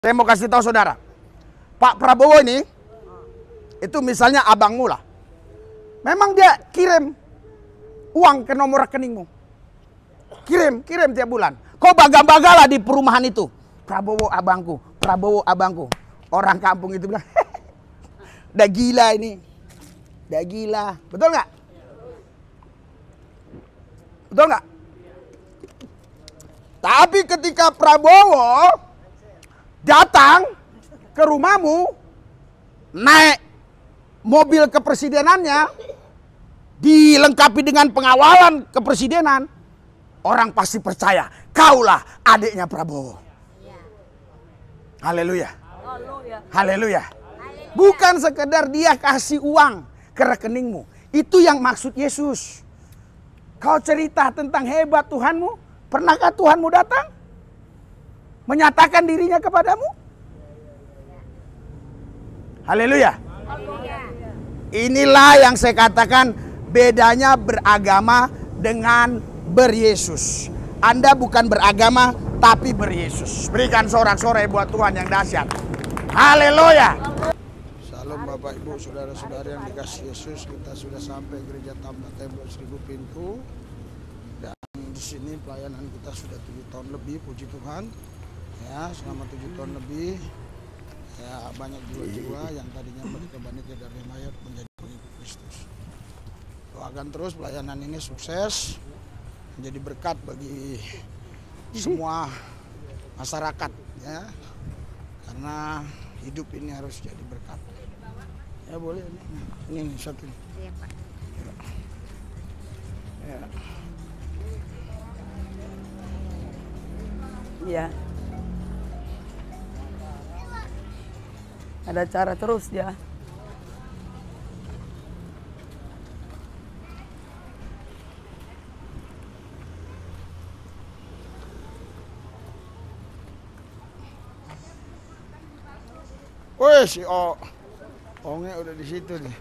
Saya mau kasih tahu saudara, Pak Prabowo ini, itu misalnya abangmu lah. Memang dia kirim uang ke nomor rekeningmu. Kirim tiap bulan. Kau baga-bagalah di perumahan itu. Prabowo abangku, Prabowo abangku. Orang kampung itu bilang, udah gila ini. Udah gila. Betul nggak? Betul nggak? Tapi ketika Prabowo datang ke rumahmu, naik mobil kepresidenannya, dilengkapi dengan pengawalan kepresidenan, orang pasti percaya kaulah adiknya Prabowo. Haleluya. Haleluya. Bukan sekedar dia kasih uang ke rekeningmu. Itu yang maksud Yesus. Kau cerita tentang hebat Tuhanmu, pernahkah Tuhanmu datang menyatakan dirinya kepadamu? Haleluya. Inilah yang saya katakan bedanya beragama dengan beryesus. Anda bukan beragama tapi beryesus. Berikan sorak-sorai buat Tuhan yang dahsyat. Haleluya. Salam Bapak Ibu saudara-saudara yang dikasihi Yesus. Kita sudah sampai gereja Tambah Tembok 1000 Pintu. Dan di sini pelayanan kita sudah 7 tahun lebih, puji Tuhan. Ya, selama 7 tahun lebih, ya banyak jiwa-jiwa yang tadinya mereka bangkit dari mayat menjadi pengikut Kristus. Doakan terus pelayanan ini sukses, menjadi berkat bagi semua masyarakat, ya. Karena hidup ini harus jadi berkat. Ya boleh, ini satu. Iya Pak. Ya. Iya. Ada cara terus ya. Woi si Onge udah di situ nih.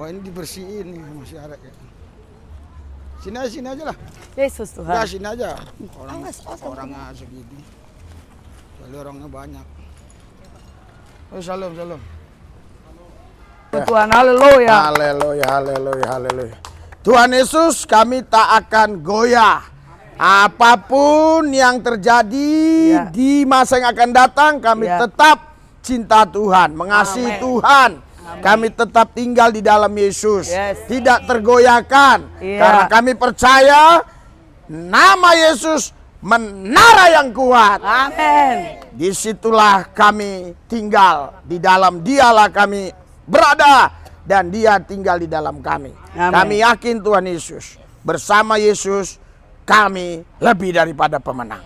Oh ini dibersihin nih masih ada ya. Sini aja lah. Yesus Tuhan. Ya sini aja. Orangnya segini. Soalnya orangnya banyak. Oh salam. Tuhan, haleluya. Haleluya. Tuhan Yesus, kami tak akan goyah. Apapun yang terjadi di masa yang akan datang, kami tetap cinta Tuhan, mengasihi Tuhan. Kami tetap tinggal di dalam Yesus, tidak tergoyahkan, karena kami percaya nama Yesus menara yang kuat. Amin. Disitulah kami tinggal, di dalam Dialah kami berada, dan Dia tinggal di dalam kami. Amin. Kami yakin Tuhan Yesus, bersama Yesus kami lebih daripada pemenang.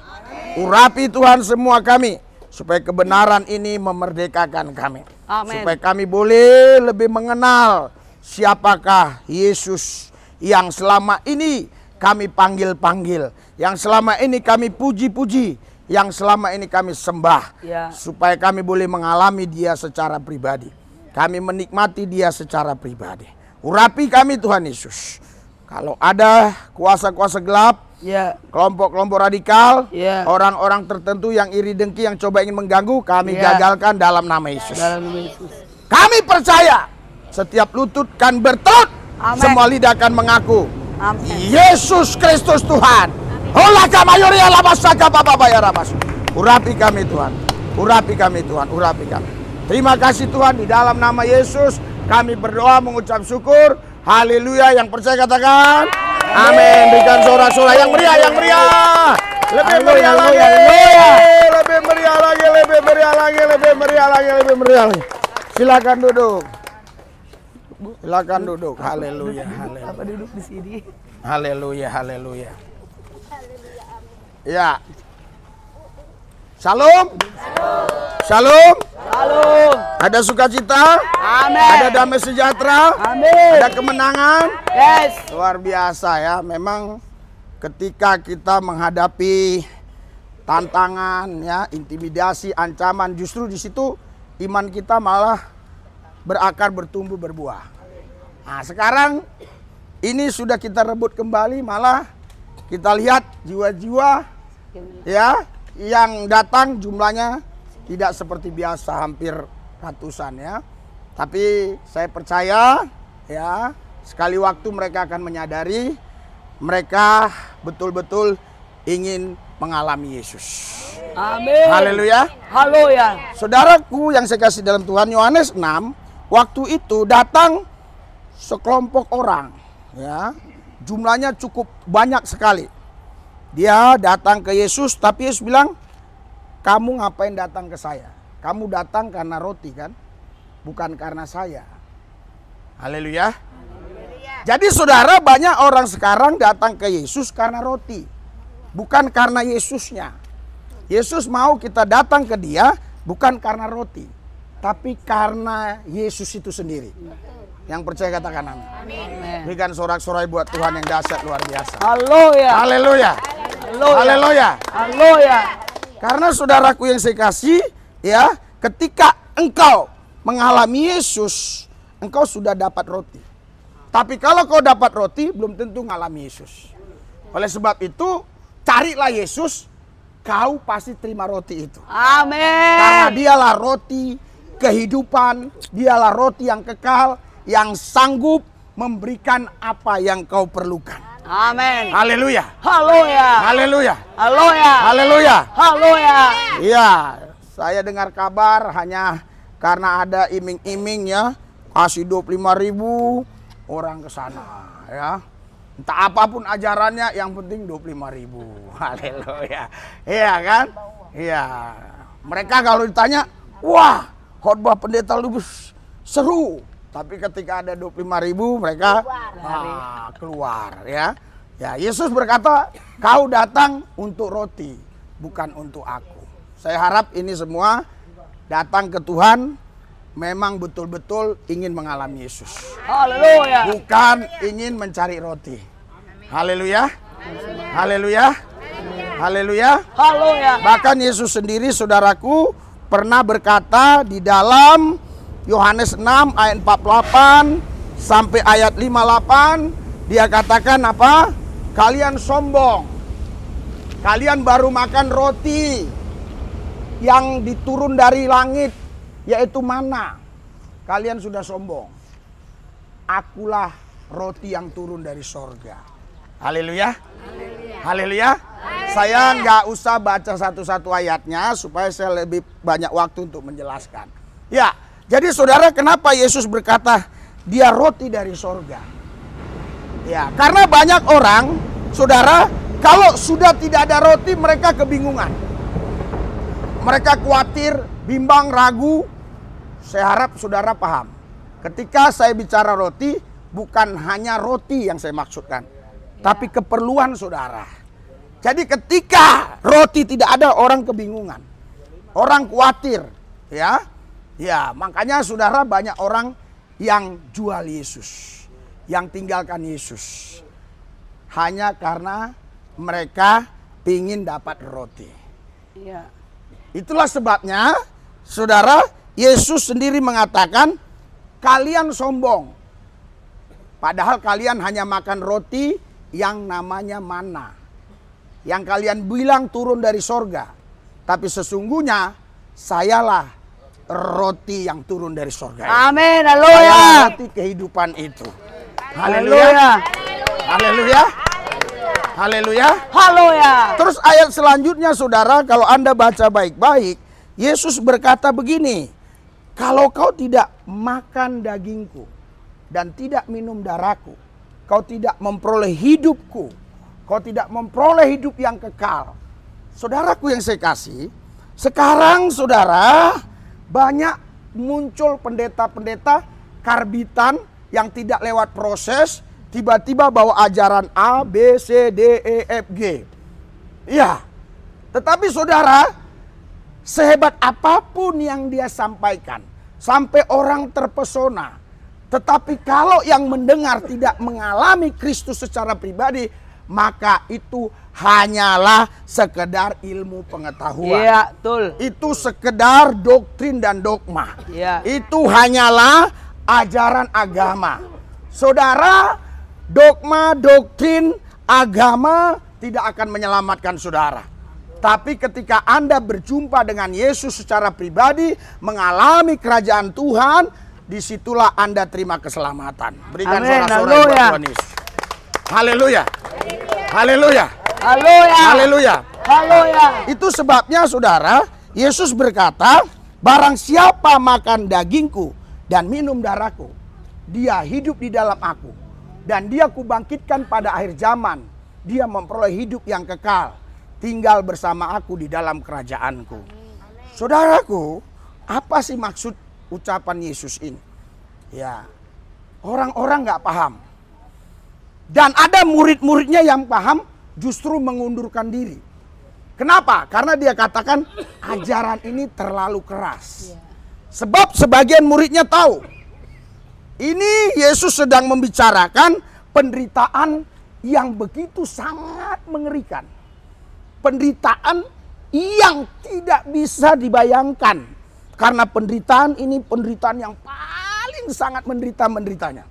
Urapi Tuhan semua kami, supaya kebenaran ini memerdekakan kami. Amin. Supaya kami boleh lebih mengenal siapakah Yesus yang selama ini kami panggil-panggil, yang selama ini kami puji-puji, yang selama ini kami sembah. Supaya kami boleh mengalami Dia secara pribadi. Kami menikmati Dia secara pribadi. Urapi kami Tuhan Yesus. Kalau ada kuasa-kuasa gelap, kelompok-kelompok radikal, orang-orang tertentu yang iri dengki, yang coba ingin mengganggu, kami gagalkan dalam nama Yesus. Kami percaya setiap lutut kan bertut, semua lidah akan mengaku Yesus Kristus Tuhan. Urapi kami Tuhan, urapi kami Tuhan, urapi kami. Terima kasih Tuhan, di dalam nama Yesus kami berdoa mengucap syukur. Haleluya. Yang percaya katakan amin. Berikan sorak-sorai yang meriah, yang meriah. Lebih meriah lagi, lebih meriah lagi, lebih meriah lagi, lebih meriah lagi, lebih meriah lagi. Silakan duduk. Silakan duduk. Haleluya, haleluya. Apa duduk di sini? Haleluya, haleluya. Ya. Shalom. Shalom. Shalom. Ada sukacita. Amin. Ada damai sejahtera. Amin. Ada kemenangan. Yes. Luar biasa ya. Memang ketika kita menghadapi tantangan ya, intimidasi, ancaman, justru di situ iman kita malah berakar, bertumbuh, berbuah. Nah, sekarang ini sudah kita rebut kembali, malah kita lihat jiwa-jiwa ya yang datang jumlahnya tidak seperti biasa hampir ratusan ya. Tapi saya percaya ya, sekali waktu mereka akan menyadari mereka betul-betul ingin mengalami Yesus. Amin. Haleluya. Haleluya. Saudaraku yang saya kasih dalam Tuhan, Yohanes 6, waktu itu datang sekelompok orang ya. Jumlahnya cukup banyak sekali. Dia datang ke Yesus, tapi Yesus bilang, "Kamu ngapain datang ke saya? Kamu datang karena roti kan? Bukan karena saya." Haleluya. Jadi saudara, banyak orang sekarang datang ke Yesus karena roti, bukan karena Yesusnya. Yesus mau kita datang ke dia bukan karena roti, tapi karena Yesus itu sendiri. Yang percaya katakan amin. Amin. Berikan sorak-sorai buat Tuhan yang dahsyat luar biasa. Haleluya. Haleluya. Haleluya. Haleluya. Karena saudaraku yang saya kasih, ya, ketika engkau mengalami Yesus, engkau sudah dapat roti. Tapi kalau kau dapat roti, belum tentu mengalami Yesus. Oleh sebab itu, carilah Yesus, kau pasti terima roti itu. Amin. Karena dialah roti kehidupan, dialah roti yang kekal, yang sanggup memberikan apa yang kau perlukan. Amin. Haleluya. Haleluya. Haleluya. Haleluya. Haleluya. Haleluya. Iya, saya dengar kabar hanya karena ada iming-iming ya, kasih 25.000 orang ke sana ya. Entah apapun ajarannya, yang penting 25.000. Haleluya. Iya kan? Iya. Mereka kalau ditanya, wah, khotbah pendeta Lubus seru. Tapi ketika ada 25.000 mereka keluar ya. Ya, Yesus berkata, "Kau datang untuk roti, bukan untuk aku." Saya harap ini semua datang ke Tuhan memang betul-betul ingin mengalami Yesus. Haleluya. Bukan ingin mencari roti. Haleluya. Haleluya. Haleluya. Haleluya. Bahkan Yesus sendiri saudaraku pernah berkata di dalam Yohanes 6 ayat 48 sampai ayat 58, dia katakan apa? Kalian sombong. Kalian baru makan roti yang diturun dari langit, yaitu mana. Kalian sudah sombong. Akulah roti yang turun dari sorga. Haleluya. Haleluya. Saya nggak usah baca satu-satu ayatnya supaya saya lebih banyak waktu untuk menjelaskan. Ya, jadi saudara, kenapa Yesus berkata dia roti dari sorga? Ya, karena banyak orang, saudara, kalau sudah tidak ada roti mereka kebingungan. Mereka khawatir, bimbang, ragu. Saya harap saudara paham. Ketika saya bicara roti, bukan hanya roti yang saya maksudkan, tapi keperluan saudara. Jadi ketika roti tidak ada, orang kebingungan. Orang khawatir, ya. Ya, makanya saudara, banyak orang yang jual Yesus, yang tinggalkan Yesus hanya karena mereka ingin dapat roti. Iya. Itulah sebabnya, saudara, Yesus sendiri mengatakan, kalian sombong. Padahal kalian hanya makan roti yang namanya mana, yang kalian bilang turun dari sorga. Tapi sesungguhnya sayalah roti yang turun dari sorga. Amin. Haleluya. Roti kehidupan itu. Haleluya. Haleluya. Haleluya. Haleluya. Terus ayat selanjutnya saudara, kalau Anda baca baik-baik, Yesus berkata begini, kalau kau tidak makan dagingku dan tidak minum darahku, kau tidak memperoleh hidupku, kau tidak memperoleh hidup yang kekal. Saudaraku yang saya kasih, sekarang saudara, banyak muncul pendeta-pendeta karbitan yang tidak lewat proses, tiba-tiba bawa ajaran A, B, C, D, E, F, G. Iya, tetapi saudara, sehebat apapun yang dia sampaikan, sampai orang terpesona, tetapi kalau yang mendengar tidak mengalami Kristus secara pribadi, maka itu hanyalah sekedar ilmu pengetahuan. Iya, betul. Itu sekedar doktrin dan dogma. Iya. Itu hanyalah ajaran agama. Saudara, dogma, doktrin, agama tidak akan menyelamatkan saudara. Tapi ketika Anda berjumpa dengan Yesus secara pribadi, mengalami kerajaan Tuhan, disitulah Anda terima keselamatan. Berikan Amin. sorak-sorai buat Haleluya. Tuhan Yesus. Haleluya. Haleluya. Haleluya. Haleluya. Haleluya. Itu sebabnya saudara, Yesus berkata, barang siapa makan dagingku dan minum darahku, dia hidup di dalam aku. Dan dia kubangkitkan pada akhir zaman. Dia memperoleh hidup yang kekal. Tinggal bersama aku di dalam kerajaanku. Saudaraku, apa sih maksud ucapan Yesus ini? Ya, orang-orang nggak paham. Dan ada murid-muridnya yang paham, justru mengundurkan diri. Kenapa? Karena dia katakan ajaran ini terlalu keras. Sebab sebagian muridnya tahu, ini Yesus sedang membicarakan penderitaan yang begitu sangat mengerikan. Penderitaan yang tidak bisa dibayangkan. Karena penderitaan ini penderitaan yang paling sangat menderita-menderitanya.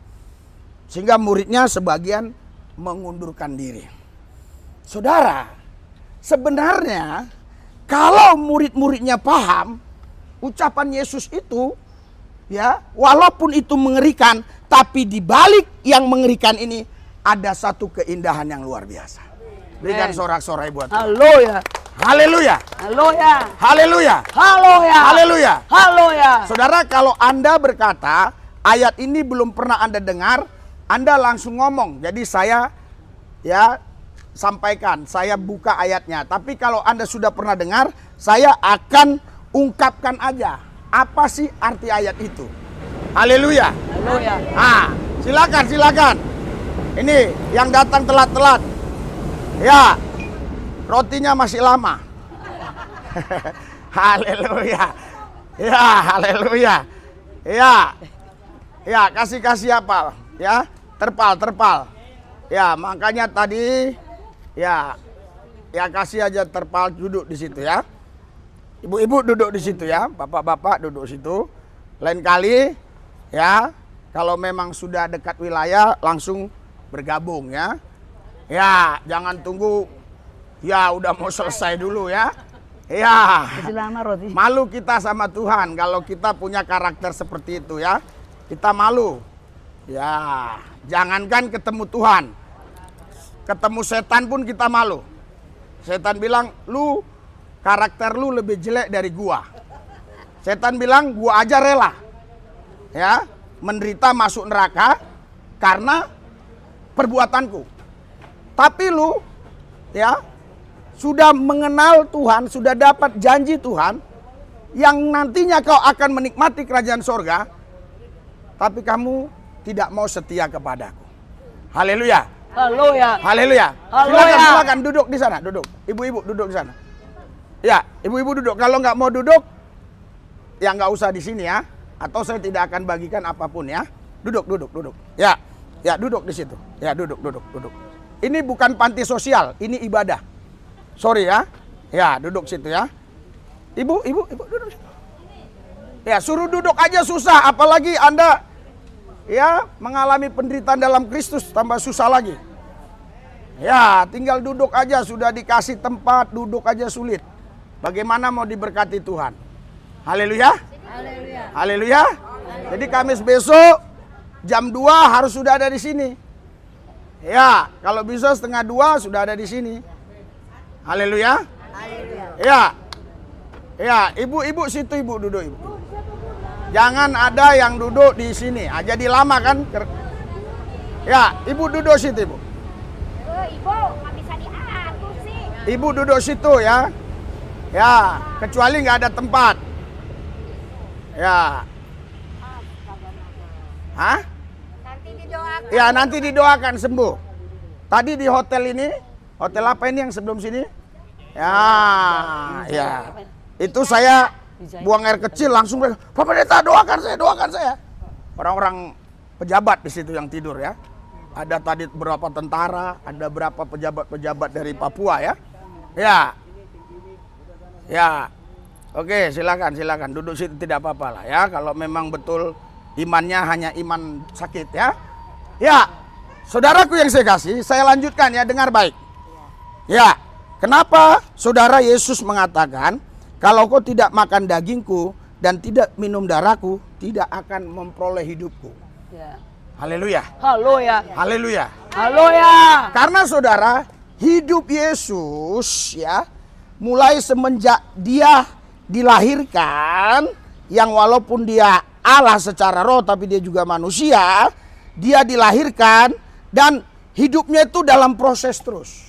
Sehingga muridnya sebagian mengundurkan diri. Saudara, sebenarnya kalau murid-muridnya paham ucapan Yesus itu, ya, walaupun itu mengerikan, tapi di balik yang mengerikan ini ada satu keindahan yang luar biasa. Berikan sorak-sorai buat Tuhan. Haleluya. Haleluya. Haleluya. Haleluya. Haleluya. Haleluya. Haleluya. Saudara, kalau Anda berkata ayat ini belum pernah Anda dengar, Anda langsung ngomong. Jadi saya ya sampaikan, saya buka ayatnya. Tapi kalau Anda sudah pernah dengar, saya akan ungkapkan aja apa sih arti ayat itu. Haleluya. Haleluya. Ah, silakan. Ini yang datang telat-telat. Ya, rotinya masih lama. Haleluya. Ya, haleluya. Ya, kasih apa? Ya, terpal. Ya, makanya tadi ya kasih aja terpal, duduk di situ ya. Ibu-ibu duduk di situ ya, bapak-bapak duduk situ. Lain kali ya, kalau memang sudah dekat wilayah langsung bergabung ya. Ya, jangan tunggu ya udah mau selesai dulu ya. Ya, malu kita sama Tuhan kalau kita punya karakter seperti itu ya. Kita malu. Ya, jangankan ketemu Tuhan, ketemu setan pun kita malu. Setan bilang, lu karakter lu lebih jelek dari gua. Setan bilang, gua aja rela ya menderita masuk neraka karena perbuatanku. Tapi lu ya sudah mengenal Tuhan, sudah dapat janji Tuhan yang nantinya kau akan menikmati kerajaan sorga, tapi kamu tidak mau setia kepadaku. Haleluya. Haleluya. Haleluya. Silakan duduk di sana, duduk. Ibu-ibu duduk di sana. Ya, ibu-ibu duduk. Kalau nggak mau duduk, ya nggak usah di sini ya. Atau saya tidak akan bagikan apapun ya. Duduk. Ya, duduk di situ. Ya, duduk. Ini bukan panti sosial, ini ibadah. Sorry ya. Ya, duduk situ ya. Ibu duduk situ. Ya, suruh duduk aja susah, apalagi Anda ya mengalami penderitaan dalam Kristus, tambah susah lagi. Ya, tinggal duduk aja, sudah dikasih tempat, duduk aja sulit. Bagaimana mau diberkati Tuhan? Haleluya. Haleluya. Jadi Kamis besok jam 2 harus sudah ada di sini. Ya, kalau bisa 1:30 sudah ada di sini. Haleluya. Ya, ibu-ibu situ, ibu duduk ibu. Jangan ada yang duduk di sini. Jadi lama kan? Ya, ibu duduk situ ibu. Ibu nggak bisa diatur sih. Ibu duduk situ ya. Ya, kecuali nggak ada tempat. Ya. Hah? Nanti didoakan. Ya, nanti didoakan sembuh. Tadi di hotel ini, hotel apa ini yang sebelum sini? Ya. Itu saya buang air kecil langsung, Pak Pendeta doakan saya. Orang-orang pejabat di situ yang tidur ya. Ada tadi berapa tentara, ada berapa pejabat-pejabat dari Papua ya. Ya. Oke, silakan duduk situ, tidak apa-apa lah ya. Kalau memang betul imannya hanya iman sakit ya. Ya, saudaraku yang saya kasih, saya lanjutkan ya, dengar baik. Ya, Kenapa saudara Yesus mengatakan, kalau kau tidak makan dagingku dan tidak minum darahku, tidak akan memperoleh hidupku. Ya. Haleluya. Haleluya. Haleluya. Haleluya. Karena saudara, hidup Yesus ya, mulai semenjak dia dilahirkan, yang walaupun dia Allah secara roh tapi dia juga manusia, dia dilahirkan dan hidupnya itu dalam proses terus.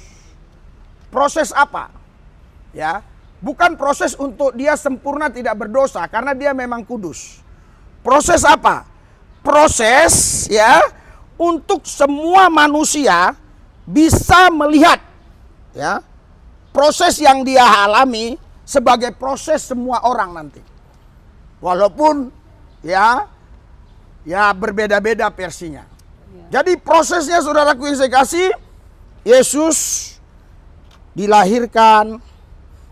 Proses apa? Ya, bukan proses untuk dia sempurna tidak berdosa karena dia memang kudus. Proses apa? Proses ya untuk semua manusia bisa melihat ya proses yang dia alami sebagai proses semua orang nanti. Walaupun ya berbeda-beda versinya. Jadi prosesnya saudaraku yang saya kasih, Yesus dilahirkan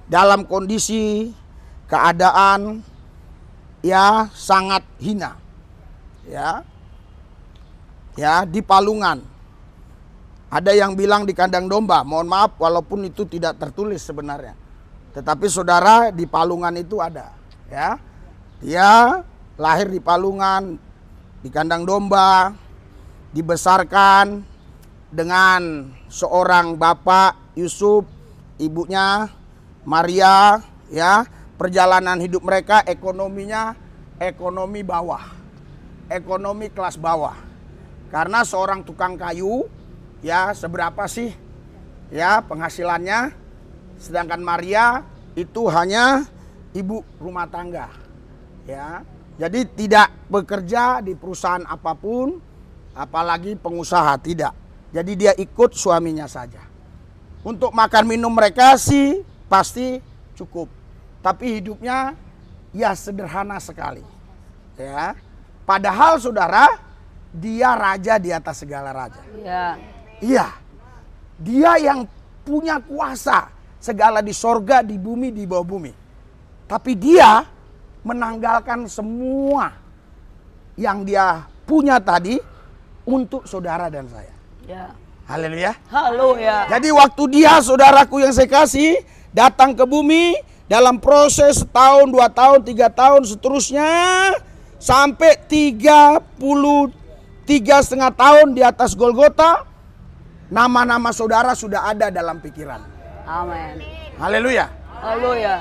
dalam kondisi keadaan ya sangat hina. Ya, di palungan. Ada yang bilang di kandang domba. Mohon maaf walaupun itu tidak tertulis sebenarnya. Tetapi saudara, di palungan itu ada, ya. Dia lahir di palungan, di kandang domba, dibesarkan dengan seorang bapak Yusuf, ibunya Maria, ya. Perjalanan hidup mereka ekonominya ekonomi bawah. Ekonomi kelas bawah. Karena seorang tukang kayu, ya, seberapa sih ya penghasilannya, sedangkan Maria itu hanya ibu rumah tangga, ya. Jadi tidak bekerja di perusahaan apapun, apalagi pengusaha, tidak. Jadi dia ikut suaminya saja. Untuk makan minum mereka sih pasti cukup, tapi hidupnya ya sederhana sekali, ya. Padahal saudara, dia raja di atas segala raja. Ya. Iya, dia yang punya kuasa segala di sorga, di bumi, di bawah bumi. Tapi dia menanggalkan semua yang dia punya tadi untuk saudara dan saya. Ya. Haleluya. Haleluya. Jadi waktu dia, saudaraku yang saya kasih, datang ke bumi dalam proses setahun, 2 tahun, 3 tahun, seterusnya sampai 33,5 tahun di atas Golgota, nama-nama saudara sudah ada dalam pikiran. Amin. Haleluya. Haleluya.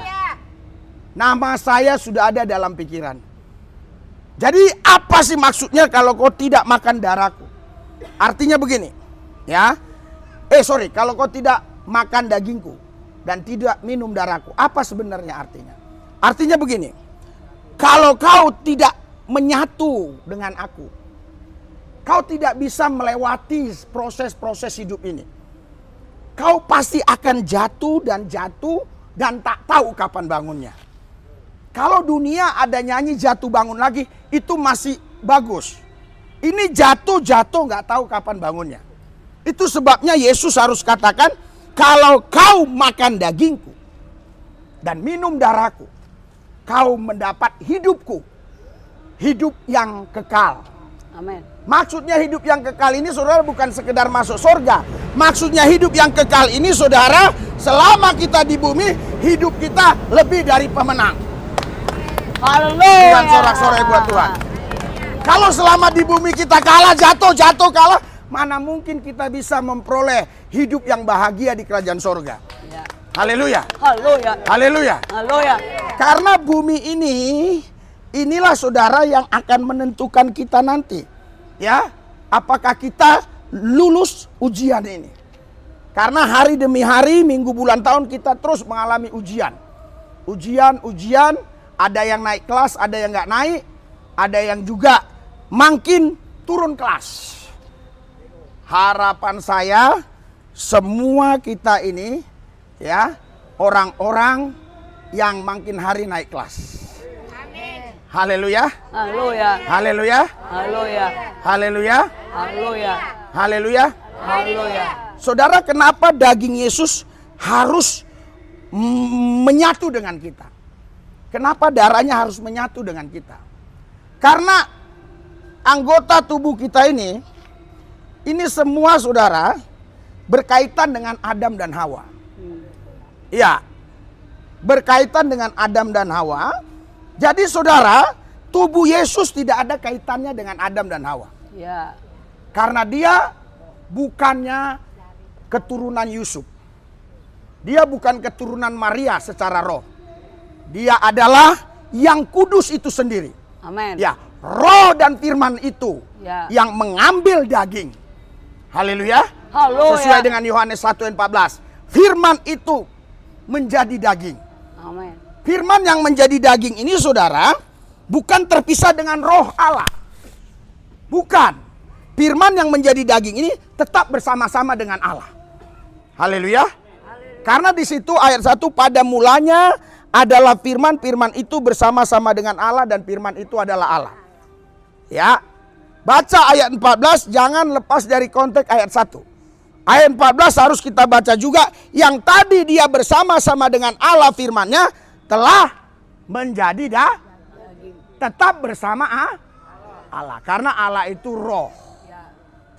Nama saya sudah ada dalam pikiran. Jadi apa sih maksudnya kalau kau tidak makan darahku? Artinya begini, ya. Kalau kau tidak makan dagingku dan tidak minum darahku, apa sebenarnya artinya? Artinya begini, kalau kau tidak menyatu dengan aku, kau tidak bisa melewati proses-proses hidup ini. Kau pasti akan jatuh dan tak tahu kapan bangunnya. Kalau dunia ada nyanyi jatuh bangun lagi, itu masih bagus. Ini jatuh nggak tahu kapan bangunnya. Itu sebabnya Yesus harus katakan, kalau kau makan dagingku dan minum darahku, kau mendapat hidupku, hidup yang kekal. Amin. Maksudnya hidup yang kekal ini saudara bukan sekedar masuk surga. Maksudnya hidup yang kekal ini saudara, selama kita di bumi, hidup kita lebih dari pemenang. Haleluya. Dengan sorak-sorai buat Tuhan. Kalau selama di bumi kita kalah, jatuh kalah, mana mungkin kita bisa memperoleh hidup yang bahagia di kerajaan surga. Ya. Haleluya. Haleluya. Haleluya. Haleluya. Karena bumi ini, inilah saudara yang akan menentukan kita nanti. Ya, apakah kita lulus ujian ini? Karena hari demi hari, minggu, bulan, tahun kita terus mengalami ujian. Ujian, ada yang naik kelas, ada yang nggak naik, ada yang juga makin turun kelas. Harapan saya, semua kita ini, ya, orang-orang yang makin hari naik kelas. Haleluya. Haleluya. Haleluya. Haleluya. Haleluya. Haleluya. Haleluya. Haleluya. Saudara, kenapa daging Yesus harus menyatu dengan kita? Kenapa darahnya harus menyatu dengan kita? Karena anggota tubuh kita ini semua saudara berkaitan dengan Adam dan Hawa. Ya, berkaitan dengan Adam dan Hawa. Jadi saudara, tubuh Yesus tidak ada kaitannya dengan Adam dan Hawa. Ya. Karena dia bukannya keturunan Yusuf. Dia bukan keturunan Maria secara roh. Dia adalah yang kudus itu sendiri. Amin. Ya, roh dan firman itu Ya. yang mengambil daging. Haleluya. Haleluya. Sesuai dengan Yohanes 1 ayat 14. Firman itu menjadi daging. Amin. Firman yang menjadi daging ini saudara, bukan terpisah dengan roh Allah. Bukan. Firman yang menjadi daging ini tetap bersama-sama dengan Allah. Haleluya. Karena di situ ayat 1, pada mulanya adalah firman, firman itu bersama-sama dengan Allah dan firman itu adalah Allah. Ya. Baca ayat 14, jangan lepas dari konteks ayat 1. Ayat 14 harus kita baca juga, yang tadi dia bersama-sama dengan Allah firman-Nya telah menjadi tetap bersama Allah. Karena Allah itu roh.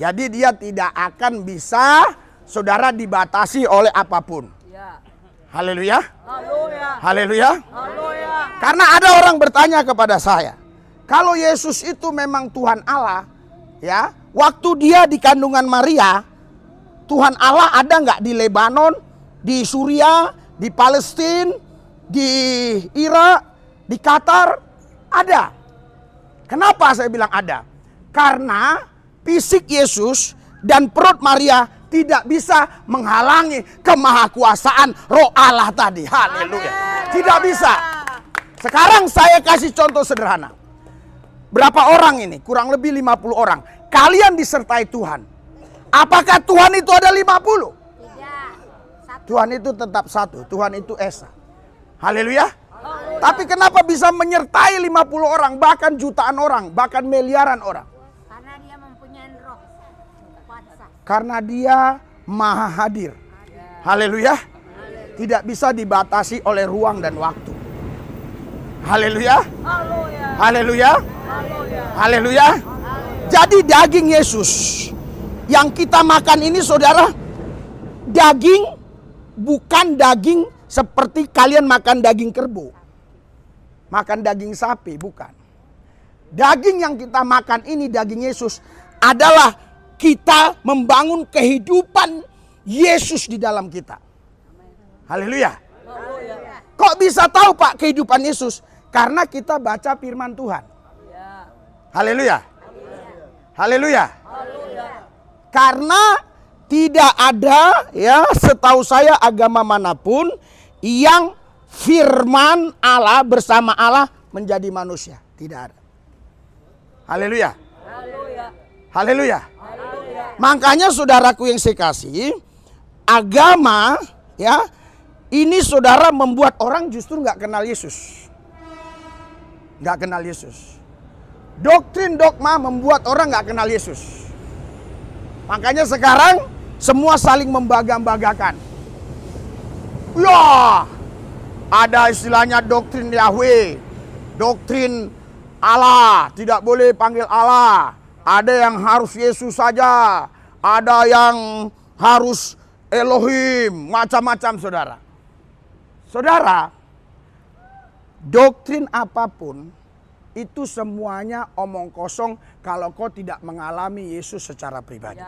Jadi dia tidak akan bisa saudara dibatasi oleh apapun. Ya. Haleluya. Haleluya. Haleluya. Haleluya. Karena ada orang bertanya kepada saya, kalau Yesus itu memang Tuhan Allah, ya, waktu dia di kandungan Maria, Tuhan Allah ada nggak di Lebanon, di Suria, di Palestina, di Irak, di Qatar? Ada. Kenapa saya bilang ada? Karena fisik Yesus dan perut Maria tidak bisa menghalangi kemahakuasaan roh Allah tadi. Haleluya. Tidak bisa. Sekarang saya kasih contoh sederhana. Berapa orang ini? Kurang lebih 50 orang. Kalian disertai Tuhan. Apakah Tuhan itu ada 50? Tidak. Tuhan itu tetap satu. Tuhan itu Esa. Haleluya. Tapi kenapa bisa menyertai 50 orang, bahkan jutaan orang, bahkan miliaran orang? Karena dia mempunyai roh kuasa. Karena dia maha hadir. Haleluya. Tidak bisa dibatasi oleh ruang dan waktu. Haleluya. Haleluya. Haleluya. Haleluya. Haleluya. Jadi daging Yesus yang kita makan ini saudara, daging bukan daging seperti kalian makan daging kerbau. Makan daging sapi, bukan. Daging yang kita makan ini, daging Yesus, adalah kita membangun kehidupan Yesus di dalam kita. Haleluya. Kok bisa tahu Pak kehidupan Yesus? Karena kita baca firman Tuhan. Haleluya. Haleluya. Karena tidak ada, ya, setahu saya agama manapun yang firman Allah bersama Allah menjadi manusia. Tidak ada. Haleluya. Haleluya. Makanya saudaraku yang saya kasih, agama, ya, ini saudara membuat orang justru nggak kenal Yesus. Nggak kenal Yesus. Doktrin dogma membuat orang nggak kenal Yesus. Makanya sekarang semua saling membangga-banggakan. Ya, ada istilahnya doktrin Yahweh, doktrin Allah, tidak boleh panggil Allah. Ada yang harus Yesus saja, ada yang harus Elohim, macam-macam saudara. Saudara, doktrin apapun itu semuanya omong kosong kalau kau tidak mengalami Yesus secara pribadi.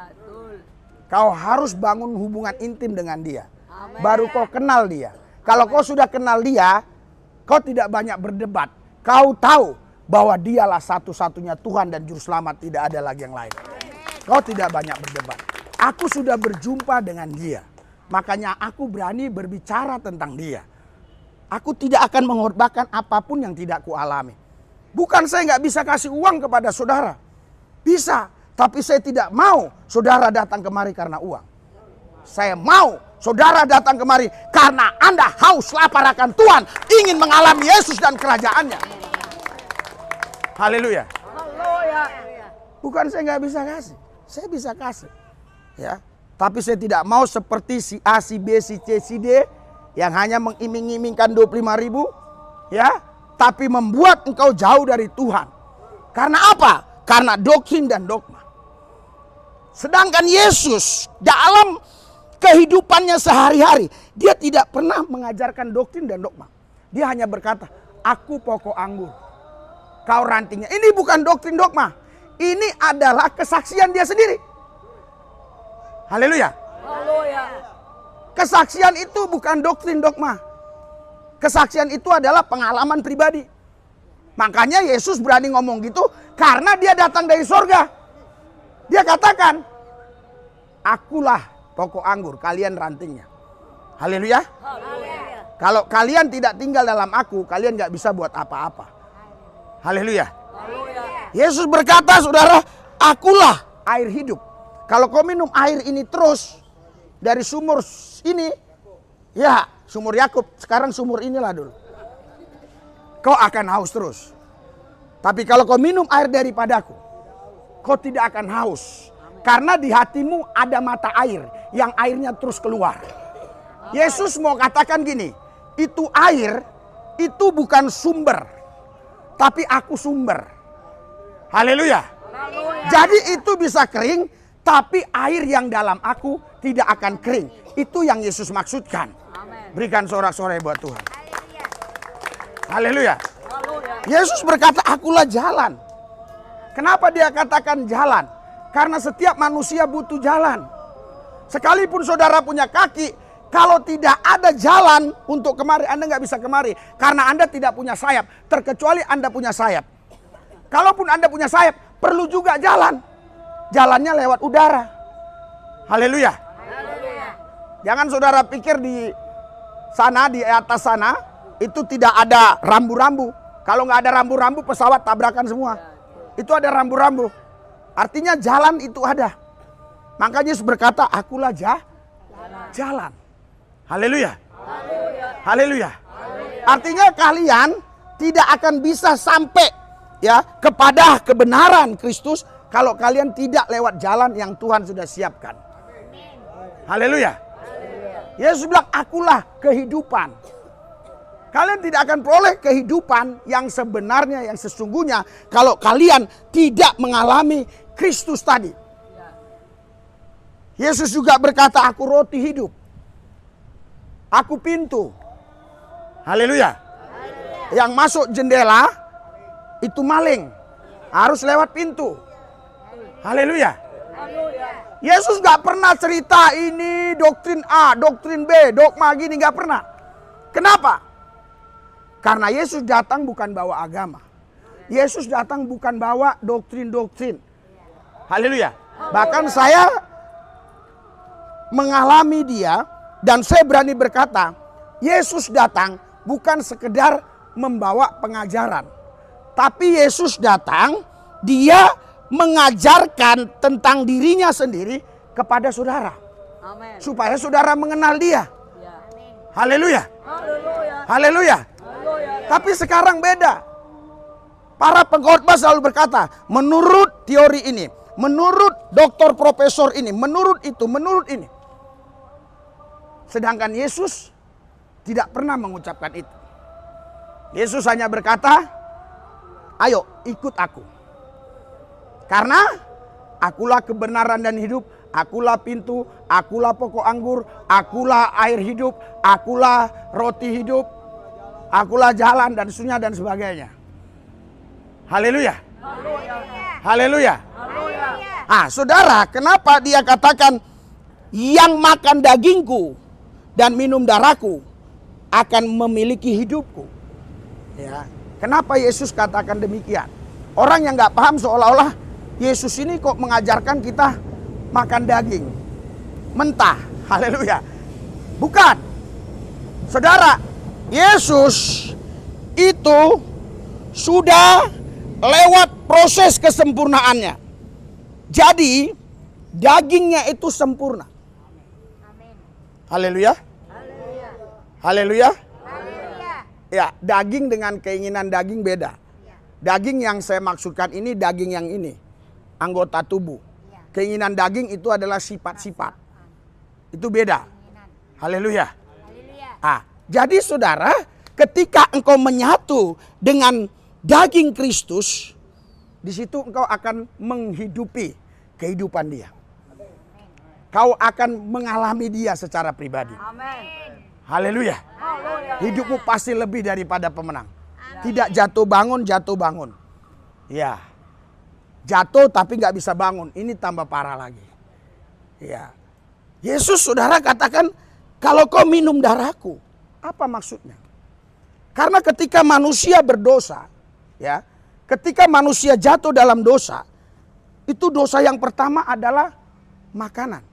Kau harus bangun hubungan intim dengan dia. Baru kau kenal dia. Kalau kau sudah kenal dia, kau tidak banyak berdebat. Kau tahu bahwa dialah satu-satunya Tuhan dan Juru Selamat, tidak ada lagi yang lain. Kau tidak banyak berdebat. Aku sudah berjumpa dengan dia. Makanya aku berani berbicara tentang dia. Aku tidak akan mengorbankan apapun yang tidak kualami. Bukan saya nggak bisa kasih uang kepada saudara. Bisa. Tapi saya tidak mau saudara datang kemari karena uang. Saya mau saudara datang kemari karena Anda haus lapar akan Tuhan. Ingin mengalami Yesus dan kerajaannya. Haleluya. Bukan saya nggak bisa kasih. Saya bisa kasih. Ya. Tapi saya tidak mau seperti si A, si B, si C, si D yang hanya mengiming-imingkan 25.000. Ya. Tapi membuat engkau jauh dari Tuhan. Karena apa? Karena doktrin dan dogma. Sedangkan Yesus dalam kehidupannya sehari-hari, dia tidak pernah mengajarkan doktrin dan dogma. Dia hanya berkata, aku pokok anggur, kau rantingnya. Ini bukan doktrin dogma. Ini adalah kesaksian dia sendiri. Haleluya. Haleluya. Kesaksian itu bukan doktrin dogma. Kesaksian itu adalah pengalaman pribadi. Makanya Yesus berani ngomong gitu karena dia datang dari sorga. Dia katakan, akulah pokok anggur, kalian rantingnya. Haleluya. Haleluya. Kalau kalian tidak tinggal dalam aku, kalian gak bisa buat apa-apa. Haleluya. Haleluya. Yesus berkata, saudara, akulah air hidup. Kalau kau minum air ini terus dari sumur ini, ya sumur Yakub, sekarang sumur inilah dulu. Kau akan haus terus. Tapi kalau kau minum air daripadaku, kau tidak akan haus. Karena di hatimu ada mata air yang airnya terus keluar. Yesus mau katakan gini, itu air itu bukan sumber, tapi aku sumber. Haleluya. Jadi itu bisa kering, tapi air yang dalam aku tidak akan kering. Itu yang Yesus maksudkan. Berikan sorak-sorai buat Tuhan. Haleluya. Yesus berkata, akulah jalan. Kenapa dia katakan jalan? Karena setiap manusia butuh jalan. Sekalipun saudara punya kaki, kalau tidak ada jalan untuk kemari, Anda nggak bisa kemari. Karena Anda tidak punya sayap, terkecuali Anda punya sayap. Kalaupun Anda punya sayap, perlu juga jalan. Jalannya lewat udara. Haleluya. Jangan saudara pikir di sana, di atas sana, itu tidak ada rambu-rambu. Kalau nggak ada rambu-rambu, pesawat tabrakan semua. Itu ada rambu-rambu. Artinya jalan itu ada. Makanya Yesus berkata, akulah jalan. Haleluya. Haleluya. Artinya kalian tidak akan bisa sampai ya kepada kebenaran Kristus kalau kalian tidak lewat jalan yang Tuhan sudah siapkan. Haleluya. Yesus bilang, akulah kehidupan. Kalian tidak akan peroleh kehidupan yang sebenarnya, yang sesungguhnya, kalau kalian tidak mengalami Kristus tadi. Yesus juga berkata, aku roti hidup. Aku pintu. Haleluya. Yang masuk jendela, itu maling. Harus lewat pintu. Haleluya. Yesus gak pernah cerita ini doktrin A, doktrin B, dogma gini, gak pernah. Kenapa? Karena Yesus datang bukan bawa agama. Yesus datang bukan bawa doktrin-doktrin. Haleluya. Bahkan saya mengalami dia dan saya berani berkata, Yesus datang bukan sekedar membawa pengajaran. Tapi Yesus datang, dia mengajarkan tentang dirinya sendiri kepada saudara. Amin. Supaya saudara mengenal dia. Haleluya. Haleluya. Haleluya. Tapi sekarang beda. Para pengkhotbah selalu berkata, menurut teori ini, menurut doktor profesor ini, menurut itu, menurut ini. Sedangkan Yesus tidak pernah mengucapkan itu. Yesus hanya berkata, ayo ikut aku. Karena akulah kebenaran dan hidup, akulah pintu, akulah pokok anggur, akulah air hidup, akulah roti hidup, akulah jalan dan sunya dan sebagainya. Haleluya. Haleluya. Ah, saudara, kenapa dia katakan yang makan dagingku dan minum darahku akan memiliki hidupku? Ya, kenapa Yesus katakan demikian? Orang yang nggak paham seolah-olah Yesus ini kok mengajarkan kita makan daging mentah. Haleluya. Bukan. Saudara, Yesus itu sudah lewat proses kesempurnaannya. Jadi dagingnya itu sempurna. Haleluya. Haleluya. Ya, daging dengan keinginan daging beda. Daging yang saya maksudkan ini daging yang ini, anggota tubuh. Keinginan daging itu adalah sifat-sifat. Itu beda. Haleluya. Ah, jadi saudara, ketika engkau menyatu dengan daging Kristus, di situ engkau akan menghidupi kehidupan dia. kau akan mengalami dia secara pribadi. Amin. Haleluya. Haleluya. Hidupmu pasti lebih daripada pemenang. Tidak jatuh bangun, jatuh bangun. Ya. Jatuh tapi nggak bisa bangun. Ini tambah parah lagi. Ya. Yesus saudara katakan, kalau kau minum darahku. Apa maksudnya? Karena ketika manusia berdosa, ya, ketika manusia jatuh dalam dosa, itu dosa yang pertama adalah makanan.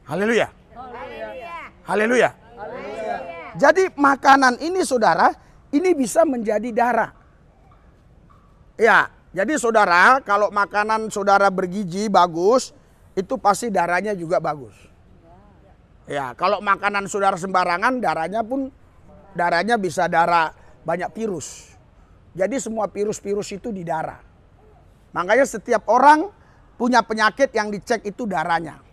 Haleluya. Haleluya. Jadi makanan ini saudara, ini bisa menjadi darah. Ya, jadi saudara, kalau makanan saudara bergizi bagus, itu pasti darahnya juga bagus. Ya, kalau makanan saudara sembarangan, darahnya bisa darah banyak virus. Jadi semua virus-virus itu di darah. Makanya setiap orang punya penyakit yang dicek itu darahnya.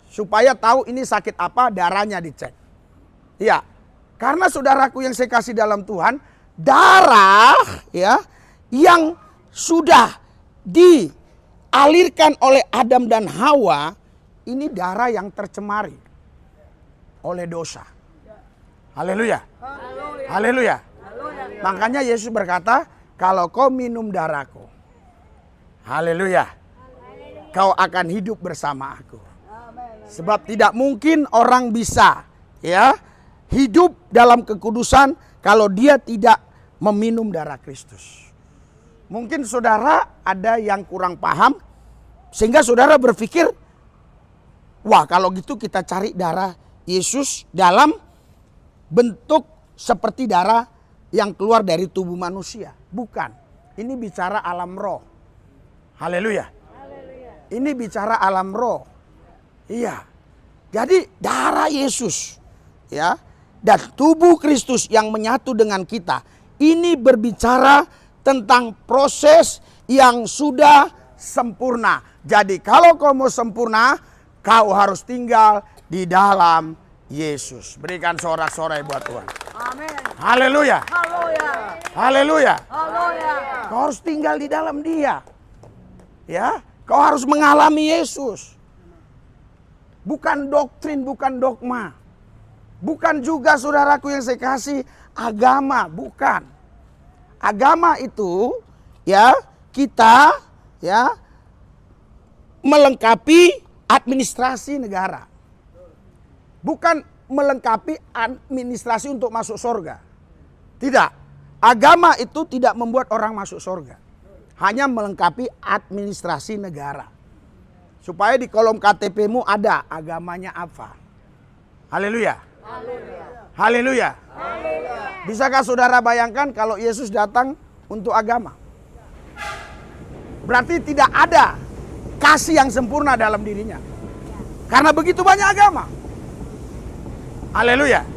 Supaya tahu ini sakit apa, darahnya dicek. Ya, karena saudaraku yang saya kasih dalam Tuhan, darah ya yang sudah dialirkan oleh Adam dan Hawa, ini darah yang tercemari oleh dosa. Haleluya. Haleluya. Makanya Yesus berkata, kalau kau minum darahku, haleluya, kau akan hidup bersama aku. Sebab tidak mungkin orang bisa ya hidup dalam kekudusan kalau dia tidak meminum darah Kristus. Mungkin saudara ada yang kurang paham sehingga saudara berpikir, wah kalau gitu kita cari darah Yesus dalam bentuk seperti darah yang keluar dari tubuh manusia. Bukan. Ini bicara alam roh. Haleluya. Ini bicara alam roh. Iya. Jadi darah Yesus ya dan tubuh Kristus yang menyatu dengan kita, ini berbicara tentang proses yang sudah sempurna. Jadi kalau kau mau sempurna, kau harus tinggal di dalam Yesus. Berikan sorak-sorai buat Tuhan. Amin. Haleluya. Haleluya. Haleluya. Haleluya. Kau harus tinggal di dalam Dia. Ya, kau harus mengalami Yesus. Bukan doktrin, bukan dogma. Bukan juga saudaraku yang saya kasih agama, bukan. Agama itu ya kita ya melengkapi administrasi negara. Bukan melengkapi administrasi untuk masuk surga. Tidak. Agama itu tidak membuat orang masuk surga. Hanya melengkapi administrasi negara. Supaya di kolom KTP-mu ada agamanya apa. Haleluya. Haleluya. Bisakah saudara bayangkan kalau Yesus datang untuk agama? Berarti tidak ada kasih yang sempurna dalam dirinya. Karena begitu banyak agama. Haleluya.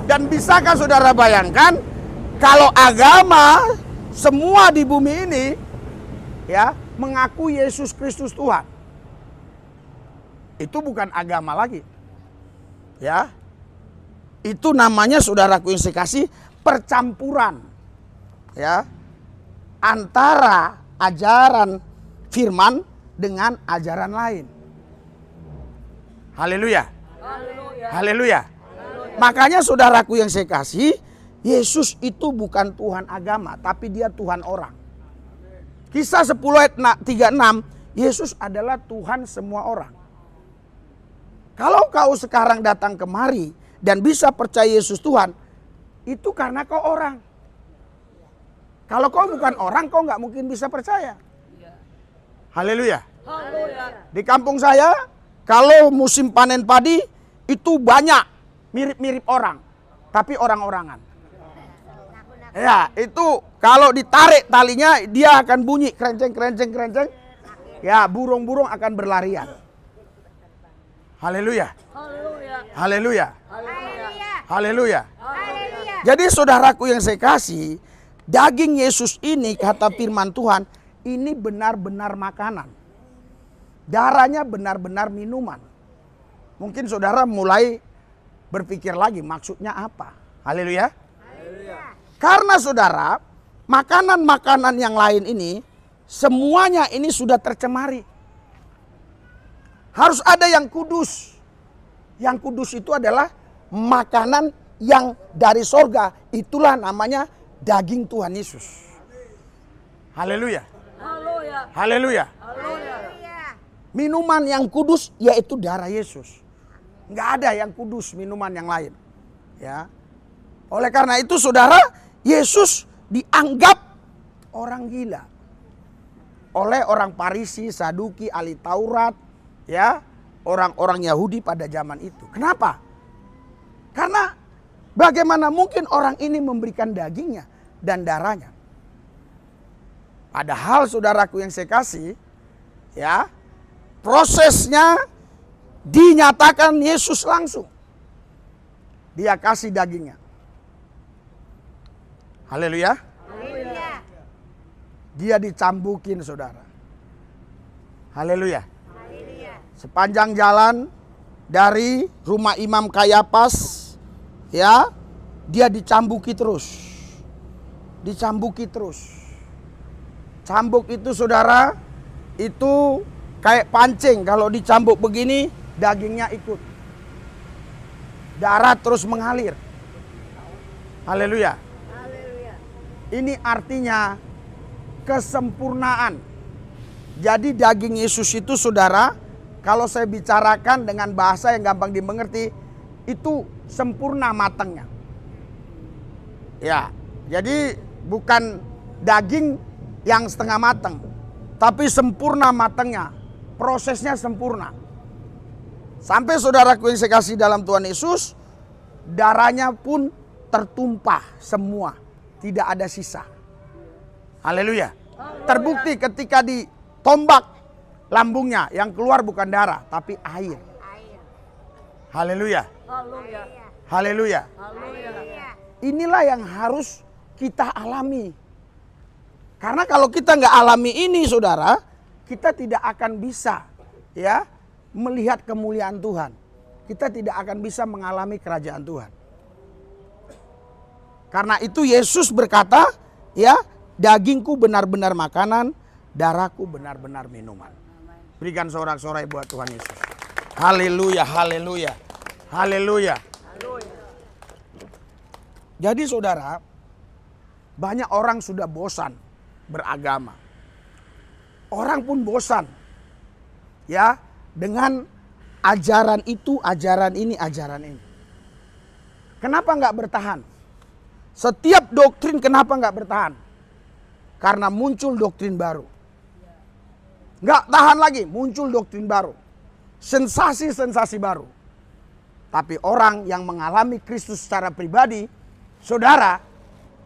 Dan bisakah saudara bayangkan kalau agama semua di bumi ini ya mengaku Yesus Kristus Tuhan. Itu bukan agama lagi. Ya. Itu namanya saudaraku yang saya kasih percampuran. Ya. Antara ajaran firman dengan ajaran lain. Haleluya. Haleluya. Makanya saudaraku yang saya kasih, Yesus itu bukan Tuhan agama, tapi dia Tuhan orang. Kisah 10 ayat 36, Yesus adalah Tuhan semua orang. Kalau kau sekarang datang kemari dan bisa percaya Yesus Tuhan, itu karena kau orang. Kalau kau bukan orang, kau nggak mungkin bisa percaya. Haleluya. Di kampung saya, kalau musim panen padi, itu banyak mirip-mirip orang, tapi orang-orangan. Ya, itu kalau ditarik talinya, dia akan bunyi kerenceng. Ya, burung-burung akan berlarian. Haleluya. Haleluya. Haleluya. Jadi saudaraku yang saya kasih, daging Yesus ini kata firman Tuhan, ini benar-benar makanan. Darahnya benar-benar minuman. Mungkin saudara mulai berpikir lagi maksudnya apa. Haleluya. Karena saudara, makanan-makanan yang lain ini, semuanya ini sudah tercemari. Harus ada yang kudus. Yang kudus itu adalah makanan yang dari sorga. Itulah namanya daging Tuhan Yesus. Haleluya. Haleluya. Haleluya. Haleluya. Minuman yang kudus yaitu darah Yesus. Nggak ada yang kudus minuman yang lain. Ya. Oleh karena itu saudara, Yesus dianggap orang gila. Oleh orang Farisi, Saduki, ahli Taurat, ya, orang-orang Yahudi pada zaman itu. Kenapa? Karena bagaimana mungkin orang ini memberikan dagingnya dan darahnya? Padahal saudaraku yang saya kasih, ya, prosesnya dinyatakan Yesus langsung. Dia kasih dagingnya. Haleluya. Dia dicambukin saudara. Haleluya. Sepanjang jalan dari rumah Imam Kayafas, ya, dia dicambuki terus. Dicambuki terus. Cambuk itu saudara, itu kayak pancing. Kalau dicambuk begini, dagingnya ikut. Darah terus mengalir. Haleluya. Ini artinya kesempurnaan. Jadi daging Yesus itu saudara, kalau saya bicarakan dengan bahasa yang gampang dimengerti, itu sempurna matangnya. Ya, jadi bukan daging yang setengah matang, tapi sempurna matangnya. Prosesnya sempurna. Sampai saudaraku yang saya kasih dalam Tuhan Yesus, darahnya pun tertumpah semua. Tidak ada sisa. Haleluya. Terbukti ketika ditombak lambungnya, yang keluar bukan darah tapi air. Haleluya. Haleluya. Haleluya. Haleluya. Inilah yang harus kita alami. Karena kalau kita nggak alami ini saudara, kita tidak akan bisa, ya, melihat kemuliaan Tuhan. Kita tidak akan bisa mengalami kerajaan Tuhan. Karena itu Yesus berkata, ya, dagingku benar-benar makanan, darahku benar-benar minuman. Berikan sorak-sorai buat Tuhan Yesus. Haleluya, haleluya, haleluya. Jadi saudara, banyak orang sudah bosan beragama. Orang pun bosan, ya, dengan ajaran itu, ajaran ini, ajaran ini. Kenapa nggak bertahan? Setiap doktrin kenapa nggak bertahan? Karena muncul doktrin baru. Nggak tahan lagi, muncul doktrin baru. Sensasi-sensasi baru. Tapi orang yang mengalami Kristus secara pribadi, saudara,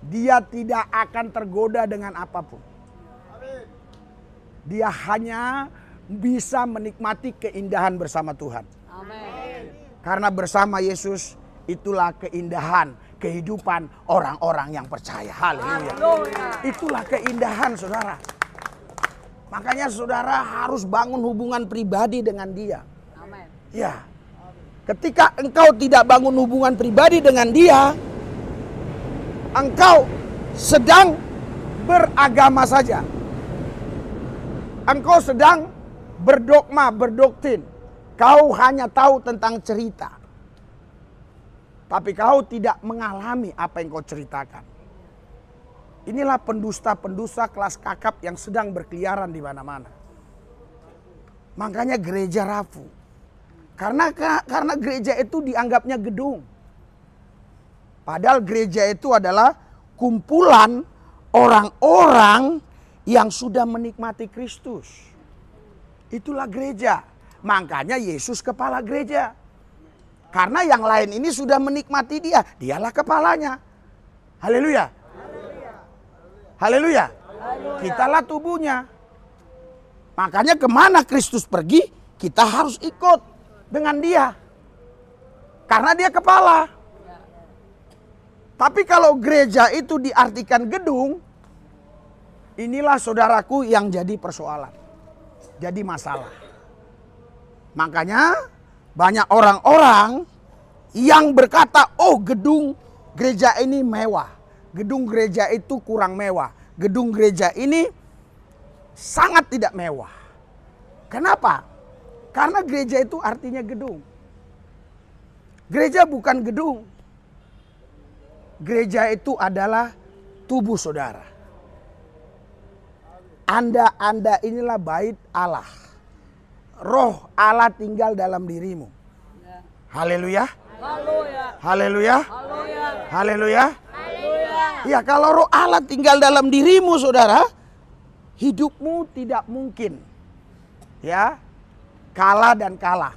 dia tidak akan tergoda dengan apapun. Dia hanya bisa menikmati keindahan bersama Tuhan. Amin. Karena bersama Yesus itulah keindahan kehidupan orang-orang yang percaya. Haleluya. Itulah keindahan saudara. Makanya saudara harus bangun hubungan pribadi dengan dia. Amin. Ya. Ketika engkau tidak bangun hubungan pribadi dengan dia, engkau sedang beragama saja. Engkau sedang berdogma, berdoktrin. Kau hanya tahu tentang cerita. Tapi kau tidak mengalami apa yang kau ceritakan. Inilah pendusta-pendusta kelas kakap yang sedang berkeliaran di mana-mana. Makanya gereja rapuh. Karena gereja itu dianggapnya gedung. Padahal gereja itu adalah kumpulan orang-orang yang sudah menikmati Kristus. Itulah gereja. Makanya Yesus kepala gereja. Karena yang lain ini sudah menikmati dia. Dialah kepalanya. Haleluya. Haleluya. Kitalah tubuhnya. Makanya kemana Kristus pergi, kita harus ikut dengan dia. Karena dia kepala. Tapi kalau gereja itu diartikan gedung, inilah saudaraku yang jadi persoalan. Jadi masalah. Makanya banyak orang-orang yang berkata, oh gedung gereja ini mewah. Gedung gereja itu kurang mewah. Gedung gereja ini sangat tidak mewah. Kenapa? Karena gereja itu artinya gedung. Gereja bukan gedung. Gereja itu adalah tubuh saudara. Anda inilah bait Allah. Roh Allah tinggal dalam dirimu. Haleluya. Haleluya. Haleluya. Haleluya. Haleluya. Haleluya. Ya, kalau roh Allah tinggal dalam dirimu saudara, hidupmu tidak mungkin ya kalah dan kalah.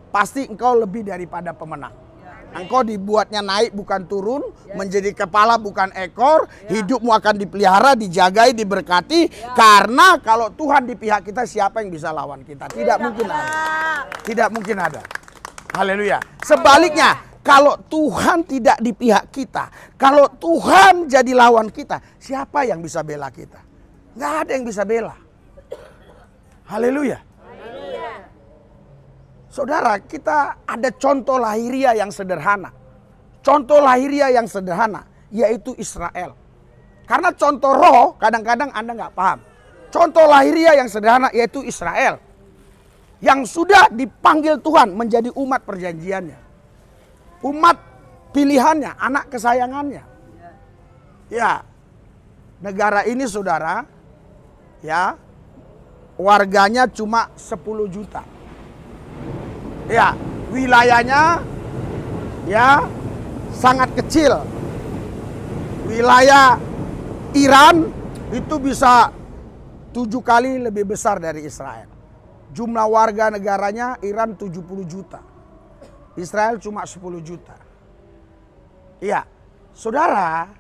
Pasti engkau lebih daripada pemenang. Engkau dibuatnya naik bukan turun, menjadi kepala bukan ekor, hidupmu akan dipelihara, dijagai, diberkati. Karena kalau Tuhan di pihak kita, siapa yang bisa lawan kita? Tidak mungkin ada. Tidak mungkin ada. Haleluya. Sebaliknya, kalau Tuhan tidak di pihak kita, kalau Tuhan jadi lawan kita, siapa yang bisa bela kita? Nggak ada yang bisa bela. Haleluya. Saudara, kita ada contoh lahiriah yang sederhana. Contoh lahiriah yang sederhana, yaitu Israel. Karena contoh roh, kadang-kadang Anda nggak paham. Contoh lahiriah yang sederhana, yaitu Israel. Yang sudah dipanggil Tuhan menjadi umat perjanjiannya. Umat pilihannya, anak kesayangannya. Ya, negara ini saudara, ya, warganya cuma 10 juta. Ya, wilayahnya ya sangat kecil. Wilayah Iran itu bisa 7 kali lebih besar dari Israel. Jumlah warga negaranya Iran 70 juta. Israel cuma 10 juta. Ya, saudara,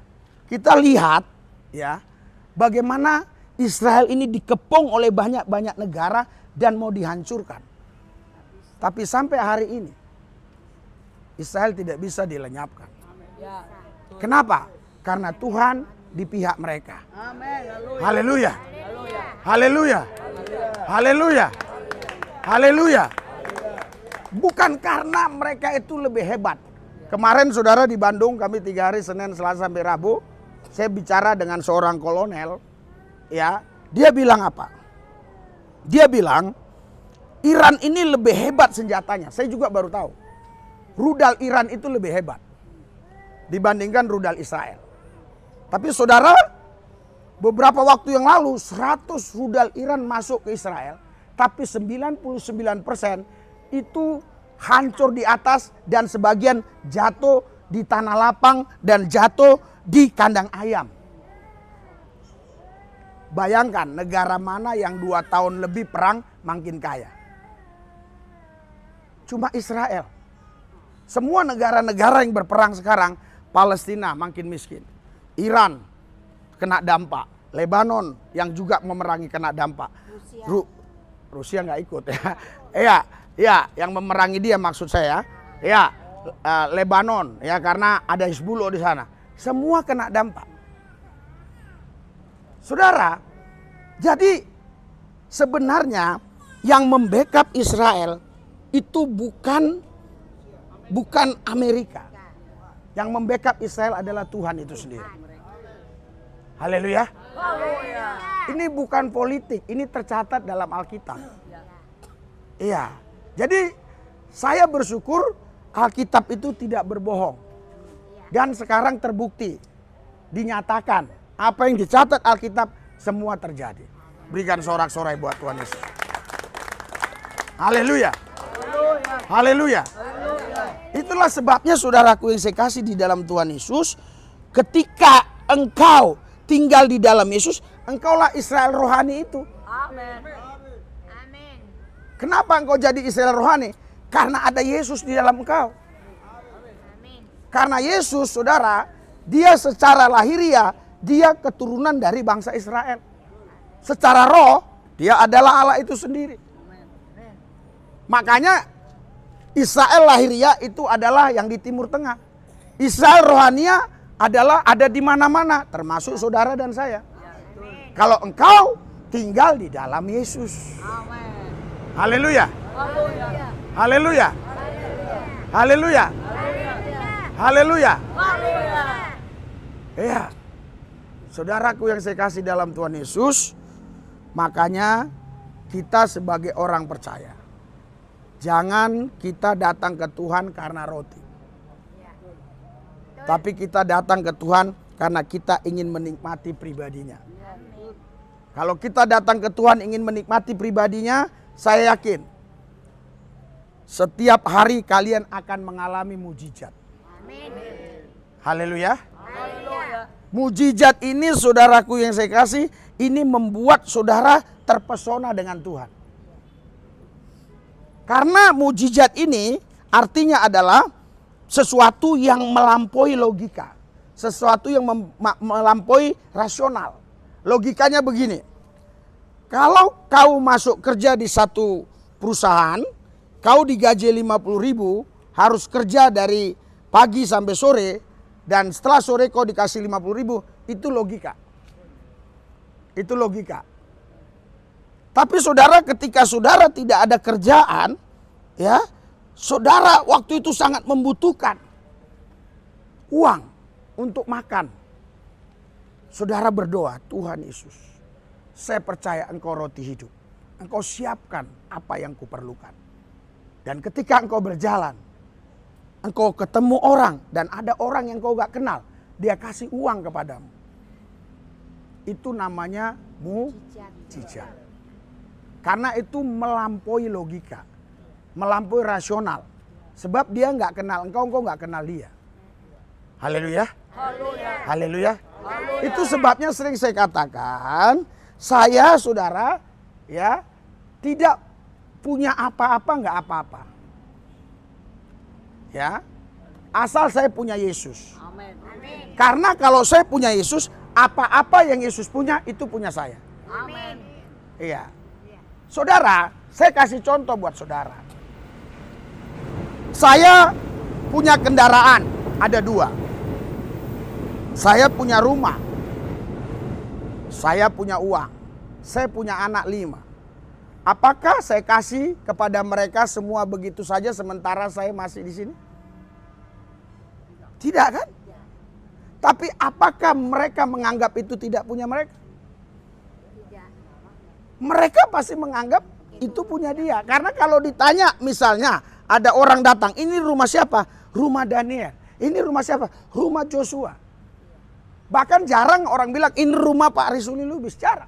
kita lihat ya bagaimana Israel ini dikepung oleh banyak-banyak negara dan mau dihancurkan. Tapi sampai hari ini Israel tidak bisa dilenyapkan. Kenapa? Karena Tuhan di pihak mereka. Haleluya. Haleluya. Haleluya. Haleluya. Bukan karena mereka itu lebih hebat. Kemarin saudara di Bandung, kami 3 hari Senin, Selasa sampai Rabu, saya bicara dengan seorang kolonel. Ya, dia bilang apa? Dia bilang Iran ini lebih hebat senjatanya. Saya juga baru tahu. Rudal Iran itu lebih hebat dibandingkan rudal Israel. Tapi saudara, beberapa waktu yang lalu 100 rudal Iran masuk ke Israel. Tapi 99% itu hancur di atas dan sebagian jatuh di tanah lapang dan jatuh di kandang ayam. Bayangkan negara mana yang 2 tahun lebih perang makin kaya. Cuma Israel. Semua negara-negara yang berperang sekarang, Palestina makin miskin. Iran kena dampak. Lebanon yang juga memerangi kena dampak. Rusia nggak ikut ya. Ya, yang memerangi dia maksud saya. Ya, Lebanon ya karena ada Hizbullah di sana. Semua kena dampak. Saudara, jadi sebenarnya yang membackup Israel itu bukan Amerika. Yang membackup Israel adalah Tuhan itu sendiri. Haleluya. Ini bukan politik, ini tercatat dalam Alkitab. Iya. Jadi saya bersyukur Alkitab itu tidak berbohong. Dan sekarang terbukti, dinyatakan apa yang dicatat Alkitab semua terjadi. Berikan sorak-sorai buat Tuhan Yesus. Haleluya. Haleluya. Itulah sebabnya saudaraku yang saya kasih di dalam Tuhan Yesus, ketika engkau tinggal di dalam Yesus, engkaulah Israel rohani itu. Amin. Kenapa engkau jadi Israel rohani? Karena ada Yesus di dalam engkau. Karena Yesus, saudara, dia secara lahiriah, dia keturunan dari bangsa Israel. Secara roh, dia adalah Allah itu sendiri. Makanya Israel lahiriah itu adalah yang di Timur Tengah. Israel rohania adalah ada di mana-mana, termasuk saudara dan saya. Kalau engkau tinggal di dalam Yesus. Haleluya. Haleluya. Haleluya. Haleluya. Ya. Saudaraku yang saya kasih dalam Tuhan Yesus, makanya kita sebagai orang percaya, Jangan kita datang ke Tuhan karena roti. Tapi kita datang ke Tuhan karena kita ingin menikmati pribadinya. Kalau kita datang ke Tuhan ingin menikmati pribadinya, saya yakin setiap hari kalian akan mengalami mujizat. Haleluya. Mujizat ini saudaraku yang saya kasih, ini membuat saudara terpesona dengan Tuhan. Karena mujizat ini artinya adalah sesuatu yang melampaui logika. Sesuatu yang melampaui rasional. Logikanya begini. Kalau kau masuk kerja di satu perusahaan, kau digaji 50.000, harus kerja dari pagi sampai sore, dan setelah sore kau dikasih 50.000, itu logika. Itu logika. Tapi saudara, ketika saudara tidak ada kerjaan, ya, saudara waktu itu sangat membutuhkan uang untuk makan. Saudara berdoa, Tuhan Yesus, saya percaya Engkau roti hidup. Engkau siapkan apa yang kuperlukan. Dan ketika engkau berjalan, engkau ketemu orang dan ada orang yang kau gak kenal, dia kasih uang kepadamu. Itu namanya mujizat. Karena itu melampaui logika, melampaui rasional. Sebab dia nggak kenal engkau nggak kenal dia. Haleluya. Haleluya. Itu sebabnya sering saya katakan, saya saudara ya tidak punya apa-apa, nggak apa-apa. Ya, asal saya punya Yesus. Amin. Karena kalau saya punya Yesus, apa-apa yang Yesus punya itu punya saya. Amin. Iya. Saudara, saya kasih contoh buat saudara. Saya punya kendaraan, ada 2. Saya punya rumah. Saya punya uang. Saya punya anak 5. Apakah saya kasih kepada mereka semua begitu saja sementara saya masih di sini? Tidak kan? Tapi apakah mereka menganggap itu tidak punya mereka? Mereka pasti menganggap itu punya dia. Karena kalau ditanya misalnya ada orang datang, ini rumah siapa? Rumah Daniel. Ini rumah siapa? Rumah Joshua. Bahkan jarang orang bilang ini rumah Pak Risuli Lubis. Jarang.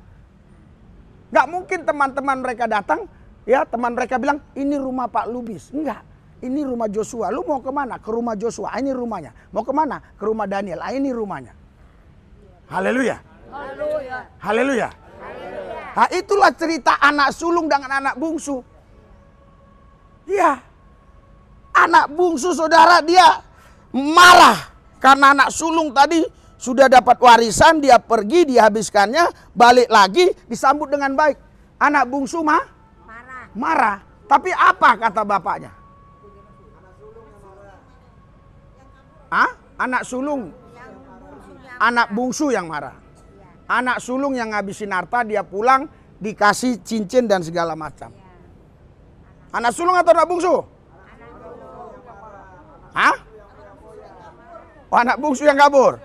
Gak mungkin teman-teman mereka datang, ya teman mereka bilang ini rumah Pak Lubis. Enggak. Ini rumah Joshua. Lu mau kemana? Ke rumah Joshua. Ini rumahnya. Mau kemana? Ke rumah Daniel. Ini rumahnya. Haleluya. Haleluya. Haleluya. Nah, itulah cerita anak sulung dengan anak bungsu. Iya. Anak bungsu saudara dia marah karena anak sulung tadi sudah dapat warisan, dia pergi, dihabiskannya, balik lagi, disambut dengan baik. Anak bungsu marah. Tapi apa kata bapaknya? Anak sulung. Anak bungsu yang marah. Anak sulung yang ngabisin harta, dia pulang dikasih cincin dan segala macam. Anak sulung atau anak bungsu? Oh, anak bungsu yang kabur.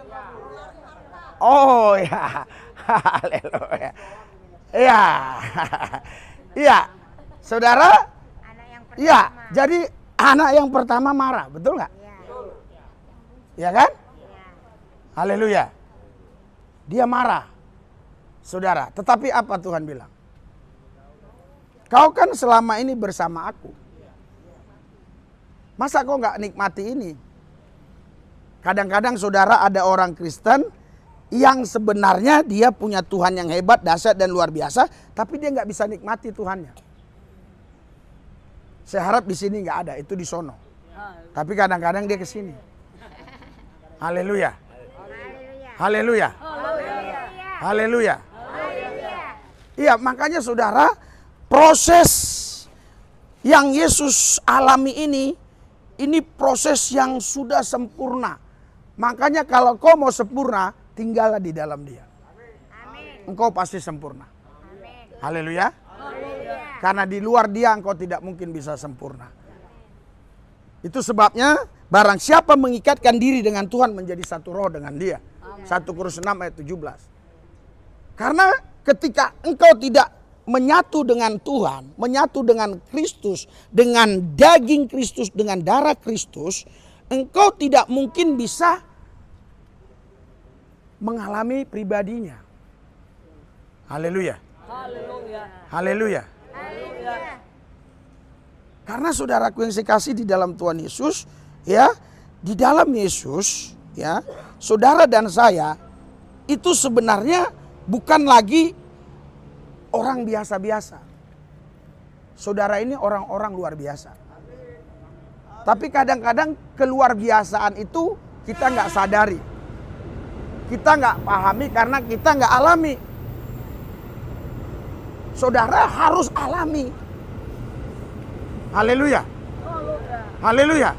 Oh ya. Haleluya. Iya. Iya. Saudara? Iya, jadi anak yang pertama marah, betul nggak? Iya kan? Haleluya. Dia marah, saudara. Tetapi apa Tuhan bilang? Kau kan selama ini bersama aku. Masa kau nggak nikmati ini? Kadang-kadang saudara ada orang Kristen yang sebenarnya dia punya Tuhan yang hebat, dahsyat dan luar biasa, tapi dia nggak bisa nikmati Tuhannya. Saya harap di sini nggak ada, itu di sono. Tapi kadang-kadang dia ke sini. Haleluya. Haleluya. Haleluya. Iya, makanya saudara, proses yang Yesus alami ini proses yang sudah sempurna. Makanya kalau kau mau sempurna, tinggallah di dalam Dia. Engkau pasti sempurna. Haleluya. Karena di luar Dia engkau tidak mungkin bisa sempurna. Itu sebabnya barang siapa mengikatkan diri dengan Tuhan menjadi satu roh dengan Dia. 1 Korintus 6 ayat 17. Karena ketika engkau tidak menyatu dengan Tuhan, menyatu dengan Kristus, dengan daging Kristus, dengan darah Kristus, engkau tidak mungkin bisa mengalami pribadinya. Haleluya. Haleluya. Haleluya. Haleluya. Karena saudaraku yang saya kasih di dalam Tuhan Yesus, ya, di dalam Yesus, ya, saudara dan saya itu sebenarnya bukan lagi orang biasa-biasa. Saudara ini orang-orang luar biasa. Tapi kadang-kadang keluar biasaan itu kita nggak sadari. Kita nggak pahami karena kita nggak alami. Saudara harus alami. Haleluya. Haleluya.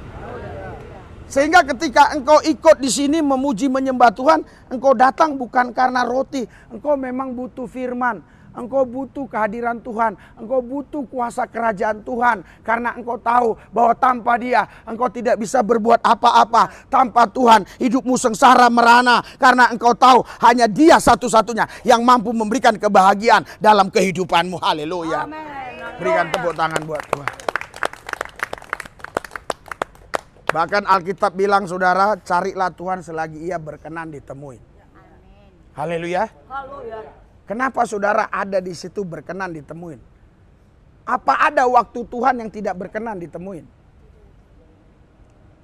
Sehingga ketika engkau ikut di sini memuji menyembah Tuhan, engkau datang bukan karena roti, engkau memang butuh firman. Engkau butuh kehadiran Tuhan. Engkau butuh kuasa kerajaan Tuhan. Karena engkau tahu bahwa tanpa Dia engkau tidak bisa berbuat apa-apa. Tanpa Tuhan hidupmu sengsara merana. Karena engkau tahu hanya Dia satu-satunya yang mampu memberikan kebahagiaan dalam kehidupanmu. Haleluya. Berikan tepuk tangan buat Tuhan. Bahkan Alkitab bilang, saudara, carilah Tuhan selagi Ia berkenan ditemui. Haleluya. Haleluya. Kenapa saudara ada di situ berkenan ditemuin? Apa ada waktu Tuhan yang tidak berkenan ditemuin?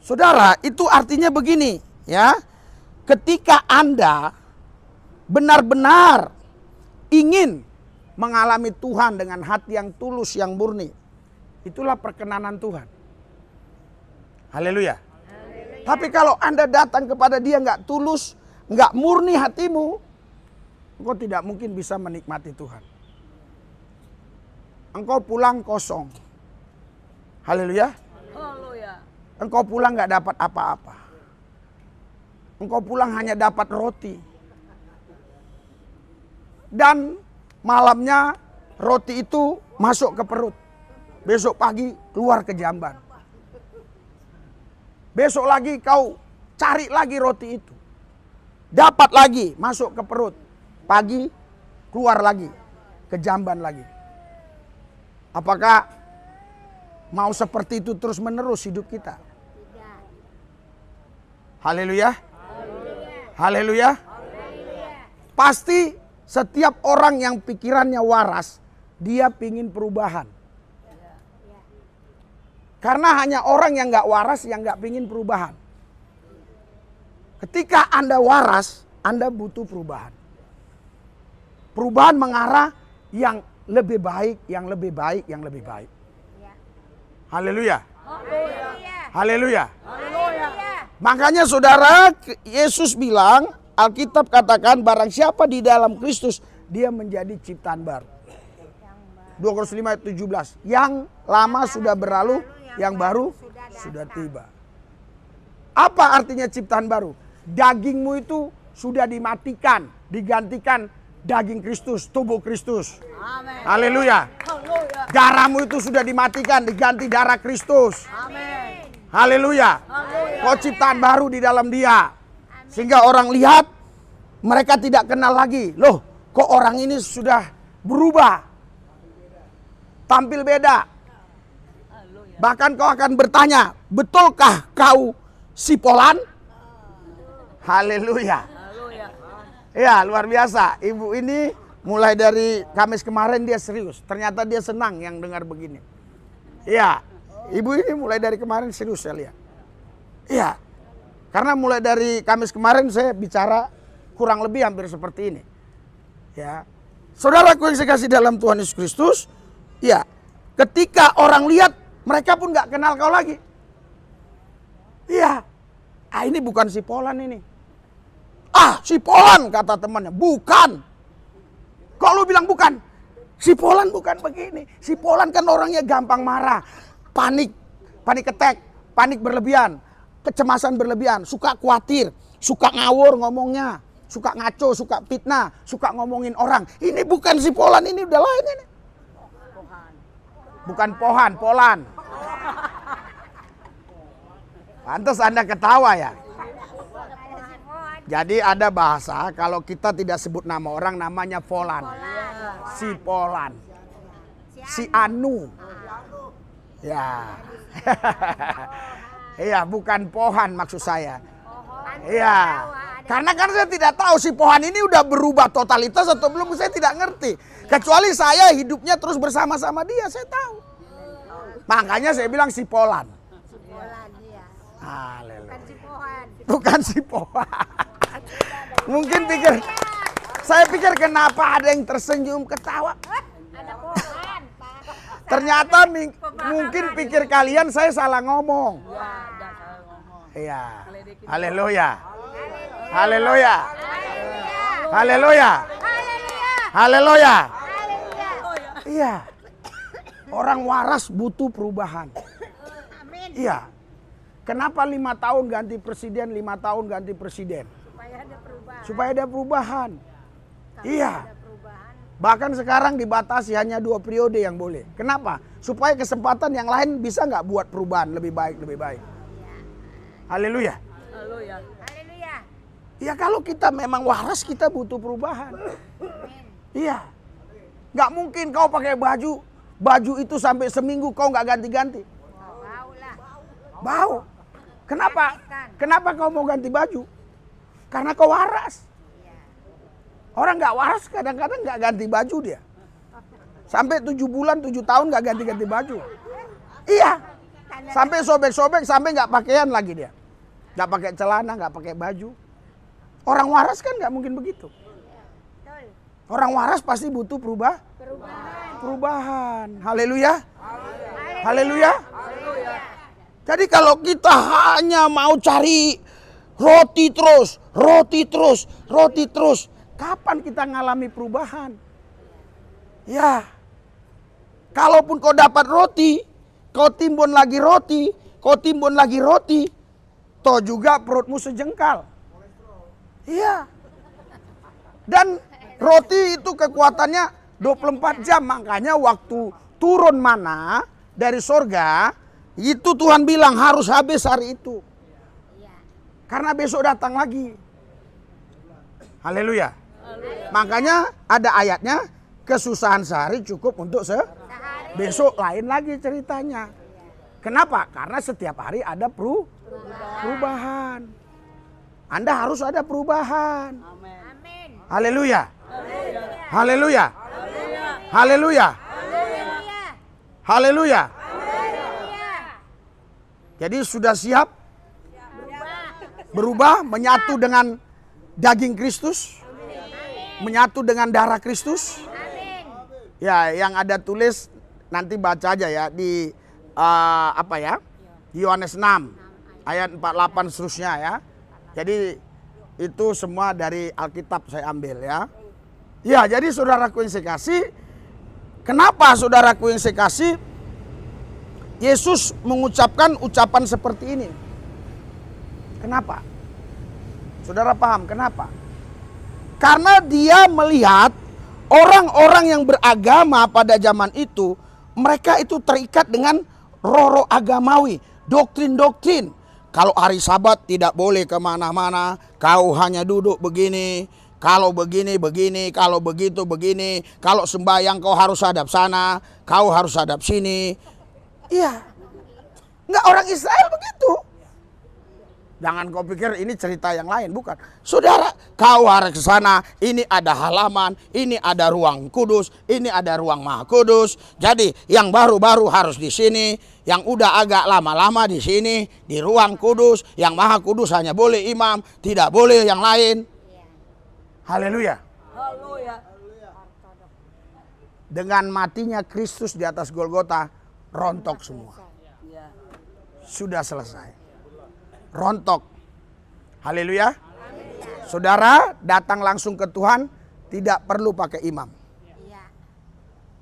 Saudara, itu artinya begini, ya. Ketika Anda benar-benar ingin mengalami Tuhan dengan hati yang tulus, yang murni, itulah perkenanan Tuhan. Haleluya. Tapi kalau Anda datang kepada Dia nggak tulus, nggak murni hatimu, engkau tidak mungkin bisa menikmati Tuhan. Engkau pulang kosong. Haleluya. Haleluya. Engkau pulang nggak dapat apa-apa. Engkau pulang hanya dapat roti. Dan malamnya roti itu masuk ke perut. Besok pagi keluar ke jamban. Besok lagi kau cari lagi roti itu. Dapat lagi masuk ke perut. Pagi keluar lagi ke jamban lagi. Apakah mau seperti itu terus menerus hidup kita? Haleluya. Haleluya. Pasti setiap orang yang pikirannya waras, dia pingin perubahan. Karena hanya orang yang gak waras yang gak pingin perubahan. Ketika Anda waras, Anda butuh perubahan. Perubahan mengarah yang lebih baik, yang lebih baik, yang lebih baik. Haleluya. Haleluya. Haleluya. Makanya saudara, Yesus bilang, Alkitab katakan barang siapa di dalam Kristus, dia menjadi ciptaan baru. 2 Korintus 5 ayat 17. Yang lama sudah berlalu, yang baru sudah tiba. Apa artinya ciptaan baru? Dagingmu itu sudah dimatikan, digantikan daging Kristus, tubuh Kristus. Amin. Haleluya. Haleluya. Darahmu itu sudah dimatikan, diganti darah Kristus. Amin. Haleluya. Haleluya. Kau ciptaan baru di dalam Dia. Sehingga orang lihat, mereka tidak kenal lagi. Loh, kok orang ini sudah berubah? Tampil beda. Bahkan kau akan bertanya, betulkah kau si Polan? Haleluya. Haleluya. Ya, luar biasa. Ibu ini mulai dari Kamis kemarin dia serius. Ternyata dia senang yang dengar begini. Ya, ibu ini mulai dari kemarin serius saya lihat. Iya. Karena mulai dari Kamis kemarin saya bicara kurang lebih hampir seperti ini. Ya. Saudaraku yang saya kasih dalam Tuhan Yesus Kristus, ya, ketika orang lihat, mereka pun gak kenal kau lagi. Iya. Ah, ini bukan si Polan ini. Ah, si Polan kata temannya. Bukan. Kok lu bilang bukan? Si Polan bukan begini. Si Polan kan orangnya gampang marah. Panik attack, panik berlebihan. Kecemasan berlebihan. Suka khawatir. Suka ngawur ngomongnya. Suka ngaco, suka fitnah. Suka ngomongin orang. Ini bukan si Polan, ini udah lain ini. Bukan Pohan, Polan. Pantas Anda ketawa ya. Jadi ada bahasa kalau kita tidak sebut nama orang namanya Polan. Si Polan. Si Anu. Ya. Iya, bukan Pohan maksud saya. Iya. Karena kan saya tidak tahu si Pohan ini udah berubah totalitas atau belum, saya tidak ngerti. Kecuali saya hidupnya terus bersama-sama dia, saya tahu. Makanya saya bilang si Polan. Polan, iya. Haleluya. Bukan si Pohan. Bukan si Pohan. Mungkin saya pikir kenapa ada yang tersenyum ketawa. Ada Pohan, Pak. Ternyata mungkin pikir kalian saya salah ngomong. Iya. Haleluya. Haleluya. Haleluya. Haleluya. Iya. Orang waras butuh perubahan. Amin. Iya. Kenapa 5 tahun ganti presiden, 5 tahun ganti presiden? Supaya ada perubahan. Supaya ada perubahan. Iya. Ada perubahan. Bahkan sekarang dibatasi hanya 2 periode yang boleh. Kenapa? Supaya kesempatan yang lain bisa nggak buat perubahan lebih baik, lebih baik. Haleluya. Haleluya. Haleluya. Ya kalau kita memang waras kita butuh perubahan. Iya. Nggak mungkin kau pakai baju itu sampai seminggu kau nggak ganti-ganti. Bau lah. Bau. Kenapa? Kenapa kau mau ganti baju? Karena kau waras. Orang nggak waras kadang-kadang nggak ganti baju dia. Sampai 7 bulan, 7 tahun nggak ganti-ganti baju. Iya. Sampai sobek-sobek, sampai nggak pakaian lagi dia. Nggak pakai celana, nggak pakai baju. Orang waras kan nggak mungkin begitu. Orang waras pasti butuh perubahan. Haleluya. Haleluya. Jadi kalau kita hanya mau cari roti terus, kapan kita ngalami perubahan? Ya. Kalaupun kau dapat roti, kau timbun lagi roti, toh juga perutmu sejengkal. Iya. Dan roti itu kekuatannya 24 jam. Makanya waktu turun mana dari sorga, itu Tuhan bilang harus habis hari itu. Karena besok datang lagi. Haleluya. Makanya ada ayatnya, kesusahan sehari cukup untuk besok lain lagi ceritanya. Kenapa? Karena setiap hari ada perubahan. Anda harus ada perubahan. Amin. Haleluya. Haleluya. Haleluya. Haleluya. Jadi sudah siap berubah, menyatu dengan daging Kristus, menyatu dengan darah Kristus. Ya, yang ada tulis nanti baca aja ya di Yohanes 6 ayat 48 seterusnya ya. Jadi itu semua dari Alkitab saya ambil ya. Ya, jadi saudaraku yang saya kasih, kenapa saudaraku yang saya kasih Yesus mengucapkan ucapan seperti ini? Kenapa? Saudara paham kenapa? Karena dia melihat orang-orang yang beragama pada zaman itu, mereka itu terikat dengan roh-roh agamawi, doktrin-doktrin. Kalau hari Sabat tidak boleh kemana-mana, kau hanya duduk begini. Kalau begini, begini. Kalau begitu, begini. Kalau sembahyang kau harus hadap sana, kau harus hadap sini. Iya. Enggak, orang Israel begitu. Jangan kau pikir ini cerita yang lain, bukan. Saudara, kau harus ke sana, ini ada halaman, ini ada ruang kudus, ini ada ruang maha kudus. Jadi yang baru-baru harus di sini, yang udah agak lama-lama di sini, di ruang kudus, yang maha kudus hanya boleh imam, tidak boleh yang lain. Haleluya. Haleluya. Dengan matinya Kristus di atas Golgota, rontok semua. Sudah selesai. Rontok. Haleluya. Saudara datang langsung ke Tuhan, tidak perlu pakai imam.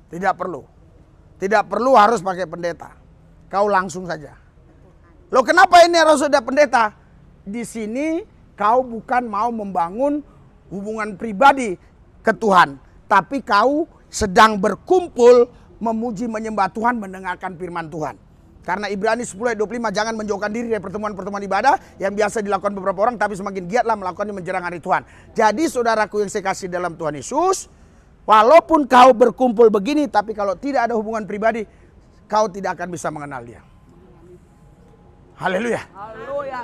Tidak perlu. Tidak perlu harus pakai pendeta. Kau langsung saja. Loh, kenapa ini harus ada pendeta? Di sini kau bukan mau membangun hubungan pribadi ke Tuhan, tapi kau sedang berkumpul memuji menyembah Tuhan, mendengarkan firman Tuhan. Karena Ibrani 10 ayat 25, jangan menjauhkan diri dari pertemuan-pertemuan ibadah yang biasa dilakukan beberapa orang, tapi semakin giatlah melakukannya menjelang hari Tuhan. Jadi saudaraku yang saya kasih dalam Tuhan Yesus, Walaupun kau berkumpul begini, tapi kalau tidak ada hubungan pribadi, kau tidak akan bisa mengenal dia. Haleluya. Haleluya.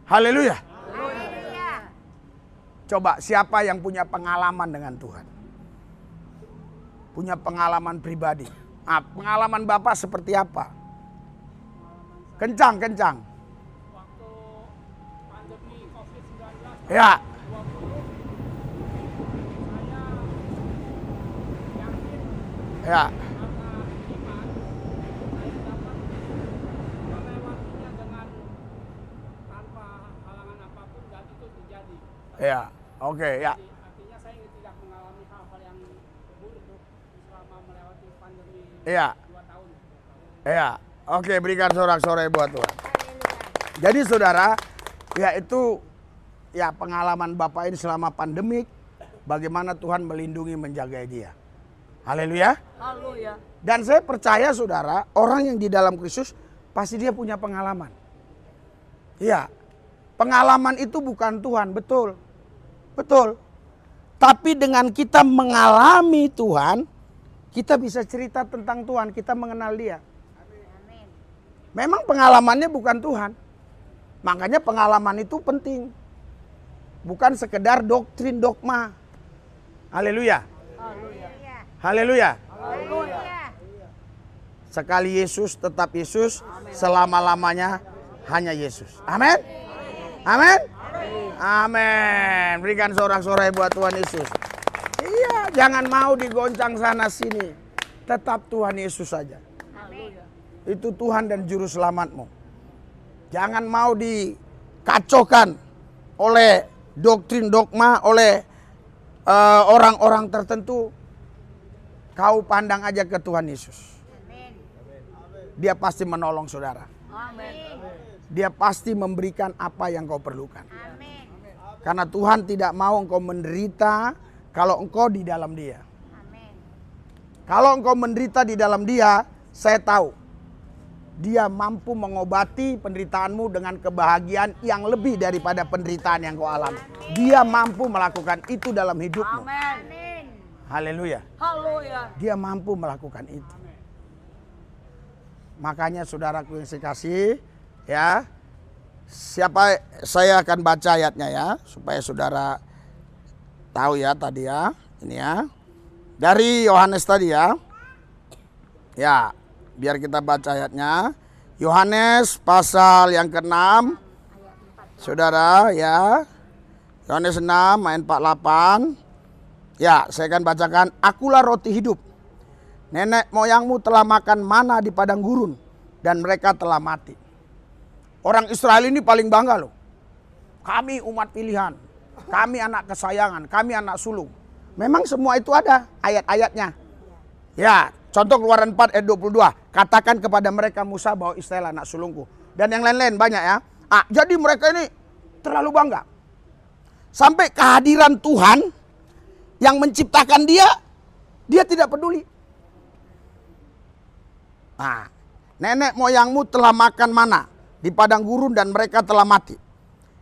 Haleluya. Haleluya. Coba siapa yang punya pengalaman dengan Tuhan? Punya pengalaman pribadi. Nah, pengalaman Bapak seperti apa? Kencang, kencang. Waktu pandemi COVID-19, Ya. Ya. karena iman, saya dapat melewatinya dengan tanpa halangan apapun dan itu terjadi. Ya. Oke, ya. Artinya saya tidak mengalami hal-hal yang buruk selama melewati pandemi Ya. 2 tahun. Ya. Oke, berikan sorak-sorai buat Tuhan. Jadi saudara, ya itu ya pengalaman Bapak ini selama pandemik, bagaimana Tuhan melindungi menjaga dia. Haleluya. Haleluya. Dan saya percaya saudara, orang yang di dalam Kristus pasti dia punya pengalaman. Iya. Pengalaman itu bukan Tuhan, betul. Betul. Tapi dengan kita mengalami Tuhan, kita bisa cerita tentang Tuhan, kita mengenal dia. Amin. Memang pengalamannya bukan Tuhan. Makanya pengalaman itu penting. Bukan sekedar doktrin dogma. Haleluya. Haleluya. Haleluya. Haleluya. Sekali Yesus tetap Yesus, selama-lamanya hanya Yesus. Amin. Amin. Amin. Berikan sorak-sorai buat Tuhan Yesus. Iya, jangan mau digoncang sana sini. Tetap Tuhan Yesus saja. Haleluya. Itu Tuhan dan juru selamatmu. Jangan mau dikacaukan oleh doktrin dogma, oleh orang-orang tertentu. Kau pandang aja ke Tuhan Yesus. Amin. Dia pasti menolong saudara. Amin. Dia pasti memberikan apa yang kau perlukan. Amin. Karena Tuhan tidak mau engkau menderita kalau engkau di dalam dia. Amin. Kalau engkau menderita di dalam dia, saya tahu dia mampu mengobati penderitaanmu dengan kebahagiaan yang lebih daripada penderitaan yang kau alami. Dia mampu melakukan itu dalam hidupmu. Amin. Haleluya. Haleluya. Dia mampu melakukan itu. Makanya saudaraku yang saya kasih, ya, saya akan baca ayatnya ya, supaya saudara tahu ya tadi ya, ini ya. Dari Yohanes tadi ya. Ya, biar kita baca ayatnya. Yohanes pasal yang ke-6. Saudara ya. Yohanes 6 ayat 48. Ya, saya akan bacakan. Akulah roti hidup. Nenek moyangmu telah makan mana di padang gurun dan mereka telah mati. Orang Israel ini paling bangga loh. Kami umat pilihan. Kami anak kesayangan. Kami anak sulung. Memang semua itu ada ayat-ayatnya. Ya, contoh Keluaran 4 ayat 22. Katakan kepada mereka Musa bahwa Israel anak sulungku. Dan yang lain-lain banyak ya. Jadi mereka ini terlalu bangga. Sampai kehadiran Tuhan yang menciptakan dia tidak peduli. Nenek moyangmu telah makan mana di padang gurun dan mereka telah mati.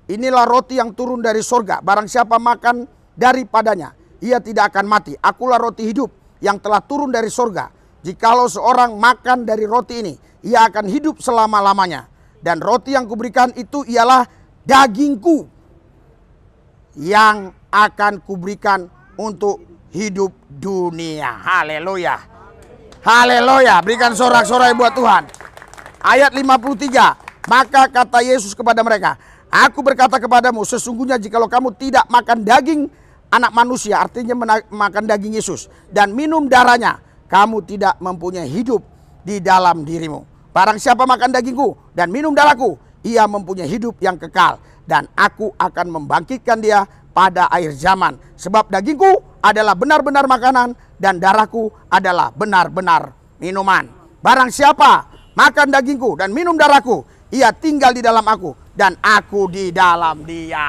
Inilah roti yang turun dari sorga. Barang siapa makan daripadanya, ia tidak akan mati. Akulah roti hidup yang telah turun dari sorga. Jikalau seorang makan dari roti ini, ia akan hidup selama-lamanya. Dan roti yang kuberikan itu ialah dagingku yang akan kuberikan untuk hidup dunia. Haleluya. Haleluya. Berikan sorak-sorai buat Tuhan. Ayat 53. Maka kata Yesus kepada mereka, aku berkata kepadamu, sesungguhnya jikalau kamu tidak makan daging anak manusia, artinya makan daging Yesus, dan minum darahnya, kamu tidak mempunyai hidup di dalam dirimu. Barang siapa makan dagingku dan minum darahku, ia mempunyai hidup yang kekal, dan aku akan membangkitkan dia pada akhir zaman. Sebab dagingku adalah benar-benar makanan dan darahku adalah benar-benar minuman. Barang siapa makan dagingku dan minum darahku, ia tinggal di dalam aku dan aku di dalam dia.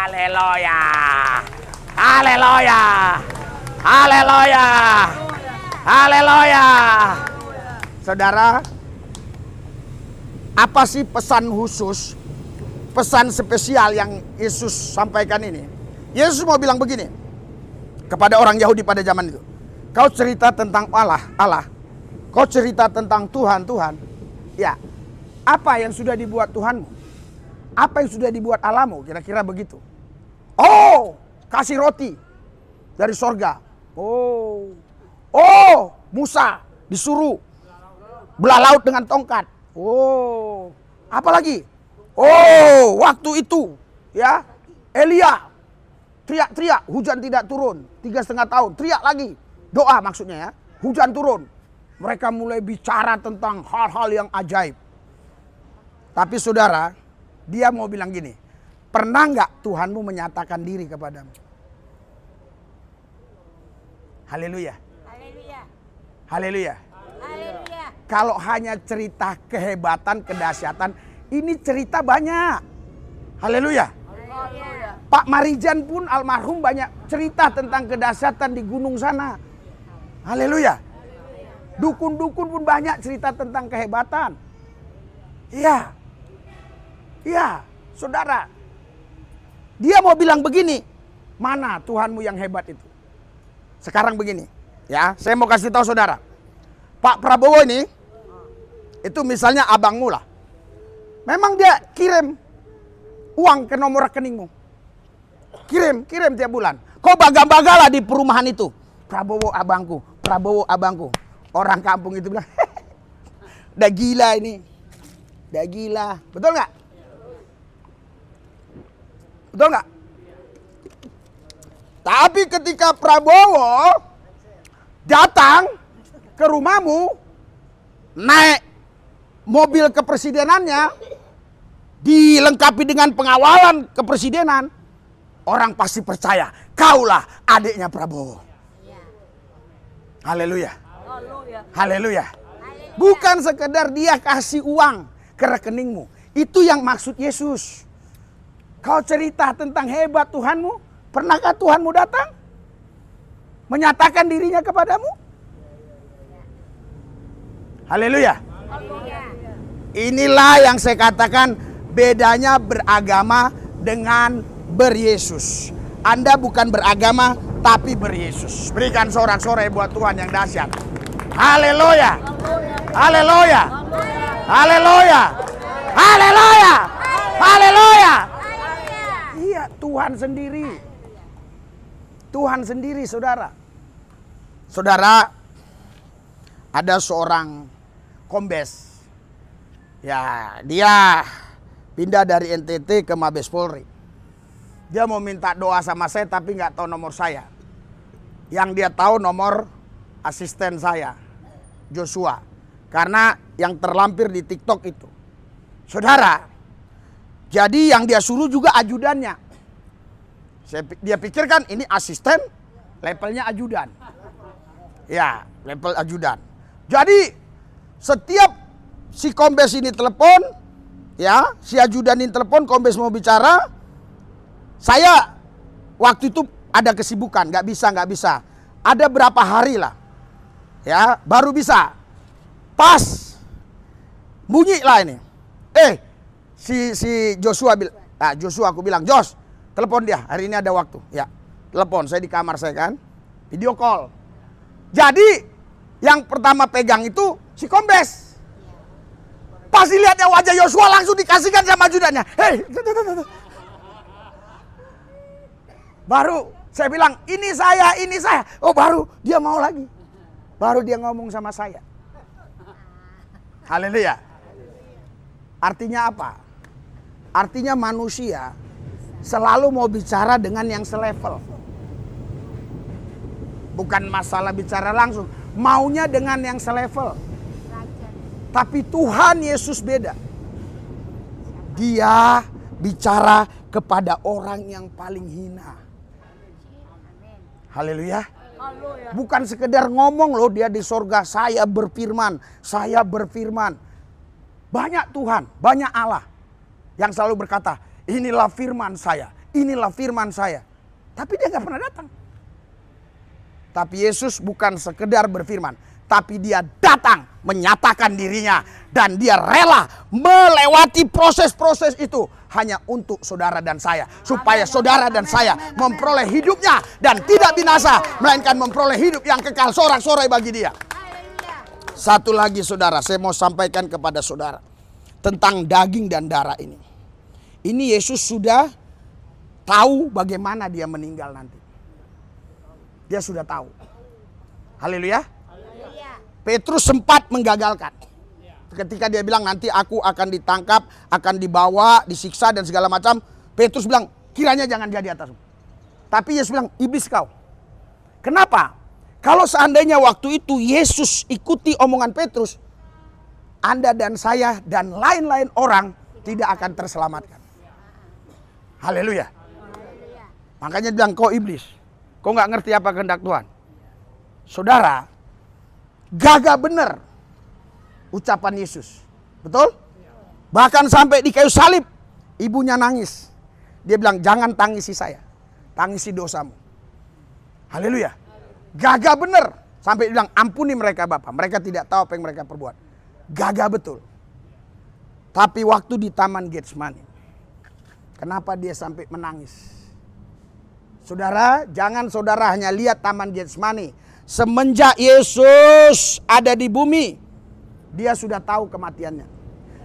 Haleluya. Haleluya. Haleluya. Haleluya. Saudara, apa sih pesan khusus, pesan spesial yang Yesus sampaikan ini? Yesus mau bilang begini, kepada orang Yahudi pada zaman itu. Kau cerita tentang Allah. Kau cerita tentang Tuhan. Ya, apa yang sudah dibuat Tuhanmu? Apa yang sudah dibuat Allahmu? Kira-kira begitu. Oh, kasih roti dari sorga. Oh, Musa disuruh belah laut dengan tongkat. Oh, apa lagi? Oh, waktu itu ya Elia teriak-teriak, hujan tidak turun 3,5 tahun. Teriak lagi, doa maksudnya ya, hujan turun. Mereka mulai bicara tentang hal-hal yang ajaib. Tapi saudara, dia mau bilang gini, pernah nggak Tuhanmu menyatakan diri kepadamu? Haleluya. Haleluya. Haleluya. Haleluya. Kalau hanya cerita kehebatan, kedahsyatan, ini cerita banyak. Haleluya. Haleluya. Pak Marijan pun almarhum banyak cerita tentang kedahsyatan di gunung sana. Haleluya. Dukun-dukun pun banyak cerita tentang kehebatan. Iya, saudara. Dia mau bilang begini, mana Tuhanmu yang hebat itu? Sekarang begini, ya, saya mau kasih tahu saudara. Pak Prabowo ini, itu misalnya abangmu lah. Memang dia kirim uang ke nomor rekeningmu. Kirim tiap bulan. Kau baga-bagalah di perumahan itu. Prabowo abangku. Orang kampung itu bilang, udah gila ini. Udah gila. Betul nggak? Betul nggak? Tapi ketika Prabowo datang ke rumahmu, naik mobil kepresidenannya, dilengkapi dengan pengawalan kepresidenan, orang pasti percaya kaulah adiknya Prabowo. Haleluya. Haleluya. Bukan sekedar dia kasih uang ke rekeningmu. Itu yang maksud Yesus. Kau cerita tentang hebat Tuhanmu. Pernahkah Tuhanmu datang? Menyatakan dirinya kepadamu? Haleluya. Inilah yang saya katakan bedanya beragama dengan beryesus. Anda bukan beragama tapi beryesus. Berikan sorak-sorai buat Tuhan yang dahsyat. Haleluya. Haleluya. Haleluya. Haleluya. Haleluya. Iya, Tuhan sendiri. Tuhan sendiri, saudara. Saudara, ada seorang kombes. Ya, dia pindah dari NTT ke Mabes Polri. Dia mau minta doa sama saya tapi nggak tahu nomor saya. Yang dia tahu nomor asisten saya, Joshua. Karena yang terlampir di TikTok itu. Saudara, jadi yang dia suruh juga ajudannya. Dia pikirkan ini asisten, levelnya ajudan. Ya, level ajudan. Jadi setiap si kombes ini telepon, ya, si ajudan ini telepon, kombes mau bicara, saya waktu itu ada kesibukan, nggak bisa. Ada berapa hari lah, ya, baru bisa. Pas bunyi lah ini. Si Joshua bilang, aku bilang, Josh, telepon dia, hari ini ada waktu. Ya, telepon, saya di kamar saya kan, video call. Jadi yang pertama pegang itu si kombes. Pas dilihatnya wajah Joshua langsung dikasihkan sama ajudannya. Baru saya bilang, ini saya. Oh, baru dia mau lagi. Baru dia ngomong sama saya. Haleluya. Artinya apa? Artinya manusia selalu mau bicara dengan yang selevel. Bukan masalah bicara langsung, maunya dengan yang selevel. Tapi Tuhan Yesus beda. Dia bicara kepada orang yang paling hina. Haleluya. Bukan sekedar ngomong loh dia di sorga, saya berfirman. Banyak Tuhan, banyak Allah yang selalu berkata, inilah firman saya. Tapi dia gak pernah datang. Tapi Yesus bukan sekedar berfirman, tapi dia datang menyatakan dirinya. Dan dia rela melewati proses-proses itu hanya untuk saudara dan saya. Supaya saudara dan saya memperoleh hidupnya dan tidak binasa, melainkan memperoleh hidup yang kekal sorak-sorai bagi dia. Satu lagi saudara, saya mau sampaikan kepada saudara tentang daging dan darah ini. Ini Yesus sudah tahu bagaimana dia meninggal nanti. Dia sudah tahu. Haleluya. Petrus sempat menggagalkan. Ketika dia bilang nanti aku akan ditangkap, akan dibawa, disiksa dan segala macam. Petrus bilang kiranya jangan jadi atasmu. Tapi Yesus bilang iblis kau. Kenapa? Kalau seandainya waktu itu Yesus ikuti omongan Petrus, Anda dan saya dan lain-lain orang tidak akan terselamatkan. Haleluya. Makanya dia bilang kau iblis. Kau nggak ngerti apa kehendak Tuhan. Saudara, gagah benar ucapan Yesus. Betul? Bahkan sampai di kayu salib, ibunya nangis. Dia bilang, jangan tangisi saya, tangisi dosamu. Haleluya. Gagah benar. Sampai bilang, ampuni mereka Bapa, mereka tidak tahu apa yang mereka perbuat. Gagah betul. Tapi waktu di Taman Getsemani, kenapa dia sampai menangis? Saudara, jangan saudara hanya lihat Taman Getsemani. Semenjak Yesus ada di bumi, dia sudah tahu kematiannya.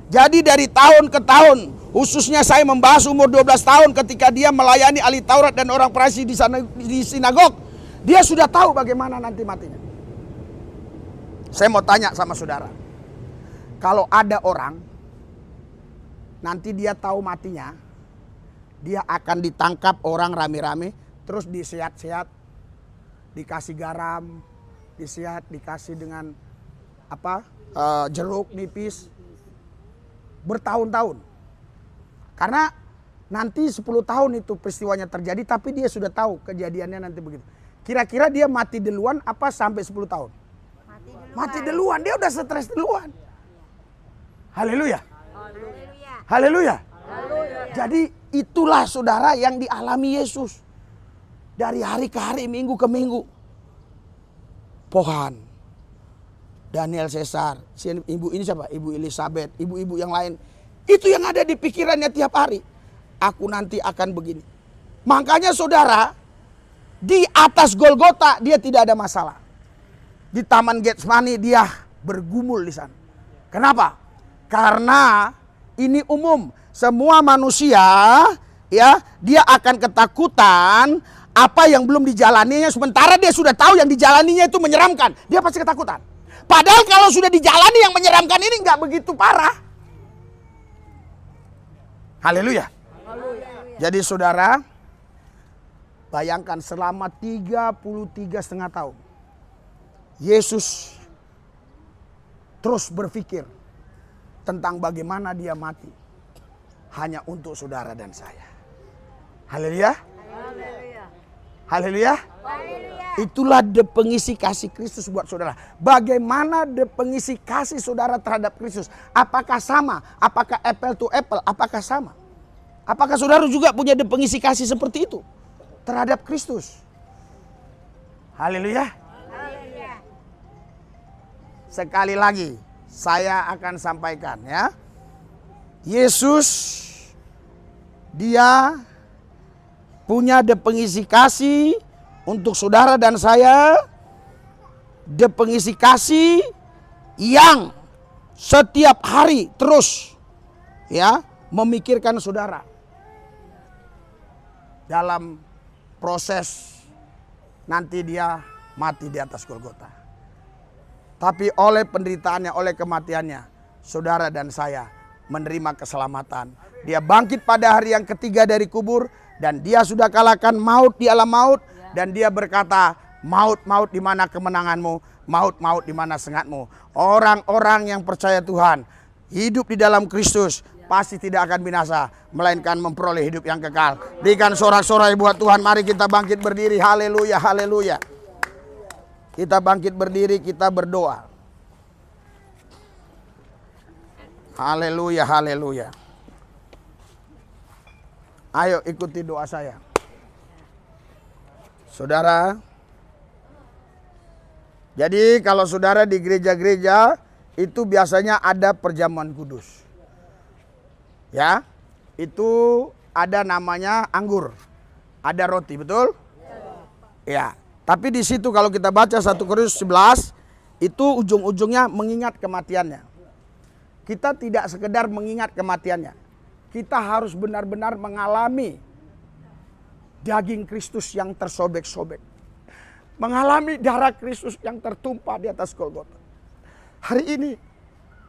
Jadi dari tahun ke tahun, khususnya saya membahas umur 12 tahun ketika dia melayani ahli Taurat dan orang Farisi di sinagog, dia sudah tahu bagaimana nanti matinya. Saya mau tanya sama saudara, kalau ada orang nanti dia tahu matinya, dia akan ditangkap orang rame-rame, terus disehat-sehat, dikasih garam, disehat, dikasih dengan jeruk nipis bertahun-tahun. Karena nanti 10 tahun itu peristiwanya terjadi, tapi dia sudah tahu kejadiannya nanti begitu. Kira-kira dia mati duluan apa sampai 10 tahun? Mati duluan, dia udah stres duluan. Haleluya. Haleluya. Jadi itulah saudara yang dialami Yesus. Dari hari ke hari, minggu ke minggu. Pohan, Daniel Caesar, ibu ini siapa? Ibu Elizabeth, ibu-ibu yang lain. Itu yang ada di pikirannya tiap hari. Aku nanti akan begini. Makanya saudara, di atas Golgota dia tidak ada masalah. Di Taman Getsemani dia bergumul di sana. Kenapa? Karena ini umum. Semua manusia ya, dia akan ketakutan apa yang belum dijalaninya, sementara dia sudah tahu yang dijalaninya itu menyeramkan. Dia pasti ketakutan. Padahal kalau sudah dijalani yang menyeramkan ini nggak begitu parah. Haleluya. Jadi saudara, bayangkan selama 33,5 tahun Yesus terus berpikir tentang bagaimana dia mati hanya untuk saudara dan saya. Haleluya. Haleluya. Itulah pengisi kasih Kristus buat saudara. Bagaimana pengisi kasih saudara terhadap Kristus? Apakah sama? Apakah apple to apple? Apakah sama? Apakah saudara juga punya pengisi kasih seperti itu terhadap Kristus? Haleluya. Sekali lagi saya akan sampaikan ya. Yesus dia punya pengisi kasih untuk saudara dan saya, pengisi kasih yang setiap hari terus ya memikirkan saudara dalam proses nanti dia mati di atas Golgota. Tapi oleh penderitaannya, oleh kematiannya, saudara dan saya menerima keselamatan. Dia bangkit pada hari yang ketiga dari kubur. Dan dia sudah kalahkan maut di alam maut. Dan dia berkata, maut, maut di mana kemenanganmu? Maut, maut di mana sengatmu? Orang-orang yang percaya Tuhan, hidup di dalam Kristus, pasti tidak akan binasa, melainkan memperoleh hidup yang kekal. Berikan sorak-sorai buat Tuhan. Mari kita bangkit berdiri. Haleluya, haleluya. Kita bangkit berdiri, kita berdoa. Haleluya, haleluya. Ayo ikuti doa saya. Saudara, jadi kalau saudara di gereja-gereja itu biasanya ada perjamuan kudus. Ya. itu ada namanya anggur, ada roti, betul? Ya. Tapi di situ kalau kita baca 1 Korintus 11 itu ujung-ujungnya mengingat kematiannya. Kita tidak sekedar mengingat kematiannya. Kita harus benar-benar mengalami daging Kristus yang tersobek-sobek. Mengalami darah Kristus yang tertumpah di atas Golgota. Hari ini,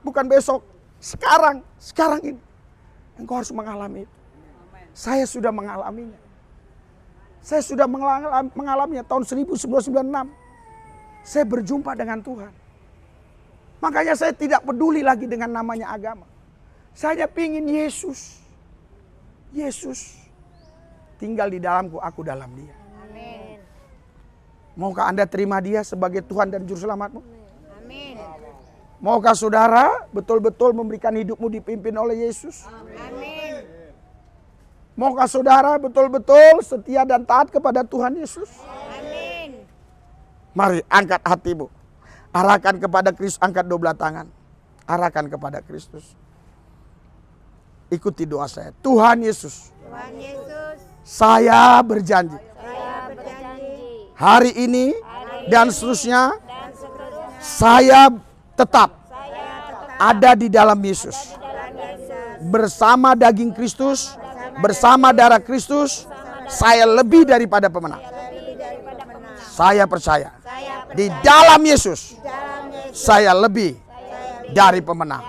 bukan besok, sekarang ini. Engkau harus mengalami itu. Saya sudah mengalaminya. Saya sudah mengalaminya tahun 1996. Saya berjumpa dengan Tuhan. Makanya saya tidak peduli lagi dengan namanya agama. Saya pingin Yesus. Yesus tinggal di dalamku, aku dalam dia. Amin. Maukah Anda terima dia sebagai Tuhan dan Juru Selamatmu? Amin. Maukah saudara betul-betul memberikan hidupmu dipimpin oleh Yesus? Amin. Maukah saudara betul-betul setia dan taat kepada Tuhan Yesus? Amin. Mari angkat hatimu. Arahkan kepada Kristus, angkat dua tangan. Arahkan kepada Kristus. Ikuti doa saya. Tuhan Yesus, Tuhan Yesus, saya berjanji. saya berjanji Hari ini dan seterusnya, dan seterusnya saya tetap saya tetap ada di dalam Yesus. dalam Yesus. Bersama daging Kristus, bersama darah Kristus, saya lebih daripada pemenang. Lebih daripada menang. Saya percaya. Saya Di dalam Yesus, dalam Yesus. saya lebih dari pemenang.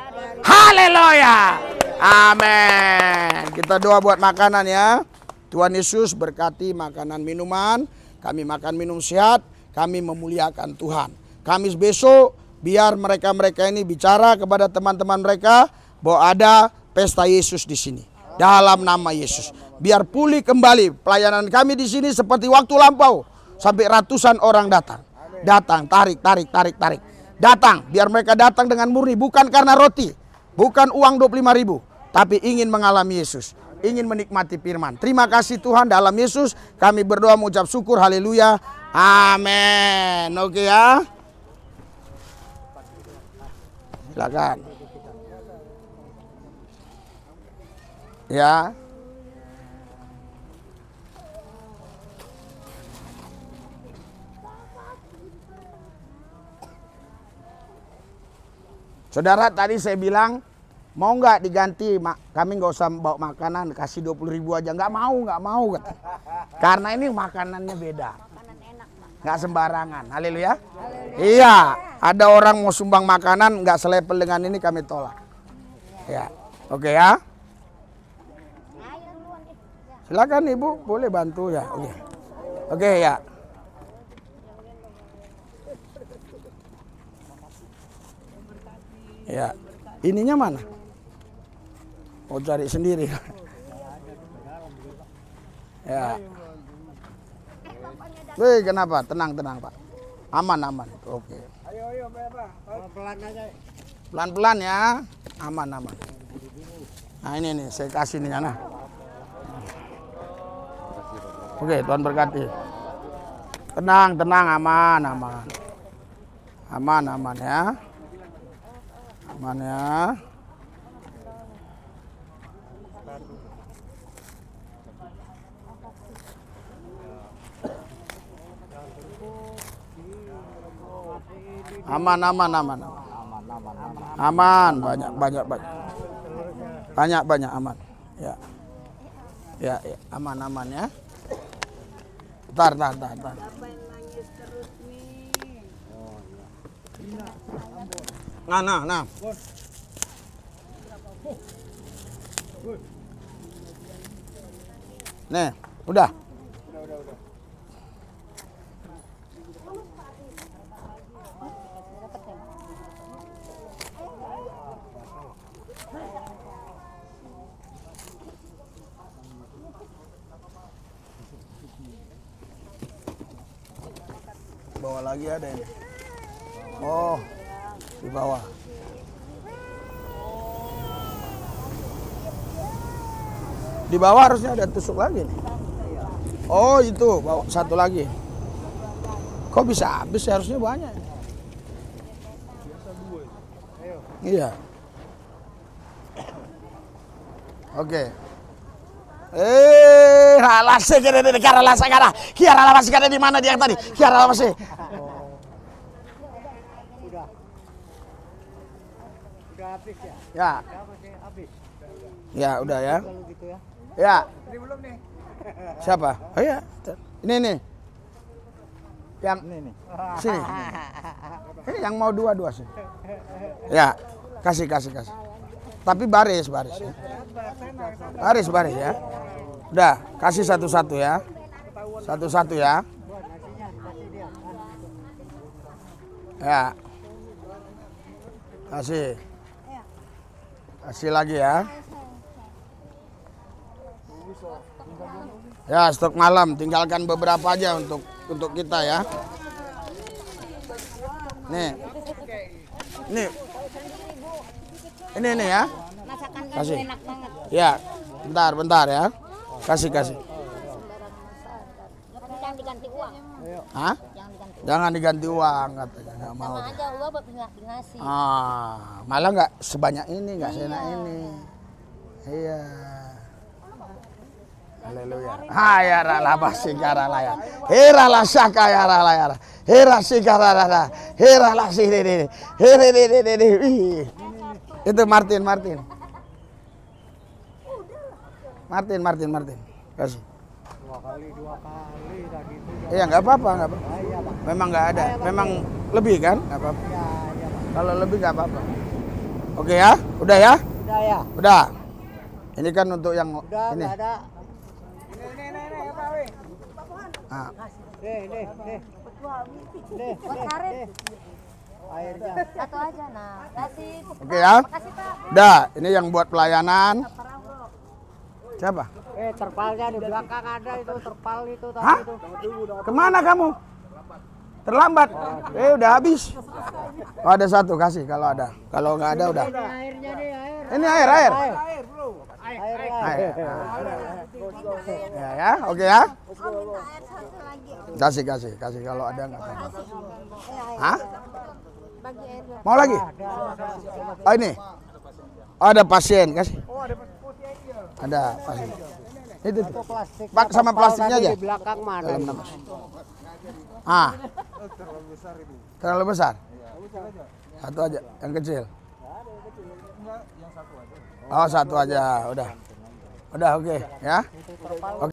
Haleluya. Amin. Kita doa buat makanan ya. Tuhan Yesus berkati makanan minuman. Kami makan minum sehat. Kami memuliakan Tuhan. Kamis besok biar mereka-mereka ini bicara kepada teman-teman mereka bahwa ada pesta Yesus di sini. Dalam nama Yesus. Biar pulih kembali pelayanan kami di sini seperti waktu lampau. Sampai ratusan orang datang. Datang, tarik. Datang, biar mereka datang dengan murni. Bukan karena roti. Bukan uang 25.000. Tapi ingin mengalami Yesus. Ingin menikmati firman. Terima kasih Tuhan, dalam Yesus kami berdoa mengucap syukur. Haleluya. Amin. Oke ya. Silakan. Ya. Saudara, tadi saya bilang mau nggak diganti, kami nggak usah bawa makanan, kasih 20.000 aja. Nggak mau kata. Karena ini makanannya beda. Nggak sembarangan. Haleluya. Iya, ada orang mau sumbang makanan nggak selepel dengan ini, kami tolak. Ya, oke ya. Silakan Ibu, boleh bantu ya. Oke ya. Ya, ininya mana? Mau cari sendiri. Ya. Wih, kenapa? Tenang Pak. Aman. Oke. Ayo, pelan aja. Pelan-pelan ya. Aman. Nah ini nih, saya kasih nih Ana. Oke, Tuhan berkati. Tenang, aman. Aman ya. Aman ya. Aman. Aman, banyak aman. Ya. Ya, aman ya. Tar. Nah. Nih, udah. Bawah lagi ada ini. Oh, di bawah. Di bawah harusnya ada tusuk lagi nih. Oh itu, bawa satu lagi. Kok bisa habis? Harusnya banyak. Iya. Oke. Lase kira negara lasa kara. Kiara la masih di mana dia tadi? Kiara la masih. Udah habis ya? Ya. Udah masih habis. Ya, udah ya. Kalau gitu ya. Ya. Ini belum nih. Siapa? Oh ya. Ini nih. Yang Ini. sini. Ini yang mau dua sih. Ya, kasih. Tapi baris ya. Baris ya. Udah, kasih satu-satu ya. Satu-satu ya. Ya. Kasih. Kasih lagi ya. Ya, stok malam, tinggalkan beberapa aja untuk kita ya. Nih. Ini nih ya. Masakan kamu Kasih. enak banget. Ya, bentar ya. Kasih. Jangan diganti uang. Hah? Jangan diganti. Jangan diganti uang katanya, nggak mau. Sama aja uang buat ngasih. Malah nggak sebanyak ini, nggak seenak ini. Iya. Haleluya. Ya rala basikara ya. Hera la saka ya rala ya. Hera sikara rala. Hera la sini. Itu Martin. Martin. Kasih. Dua kali tadi itu. Iya, nggak apa-apa. Memang nggak ada. Memang lebih kan? Nggak apa-apa. Ya. Kalau lebih nggak apa-apa. Oke ya? Udah ya? Udah ya. Udah. Ini kan untuk yang Udah ini. nggak ada. Nah, Nih. Buat karet. Airnya. Satu aja nah. Kasih. oke ya? Kasih Pak. Udah. Ini yang buat pelayanan. Siapa? Terpalnya di belakang ada itu terpal itu tadi Hah? itu. Kemana kamu? Terlambat. Udah habis. Oh, ada satu, kasih kalau ada. Kalau nggak ada udah. Airnya nih, air. Ini air. Air. Ya, oke ya. Oh, minta air satu lagi. Kasih kalau ada nggak apa-apa. Air. Hah? Bagi air. Mau lagi? Oh ini. Oh, ada pasien, kasih. Ada pasien. Itu tuh. Plastik. Pak, sama plastiknya Tadi aja. Di belakang mana? Dalam nafas. Terlalu besar. Satu aja, yang kecil. Oh, satu aja, udah. Udah, oke ya. Oke.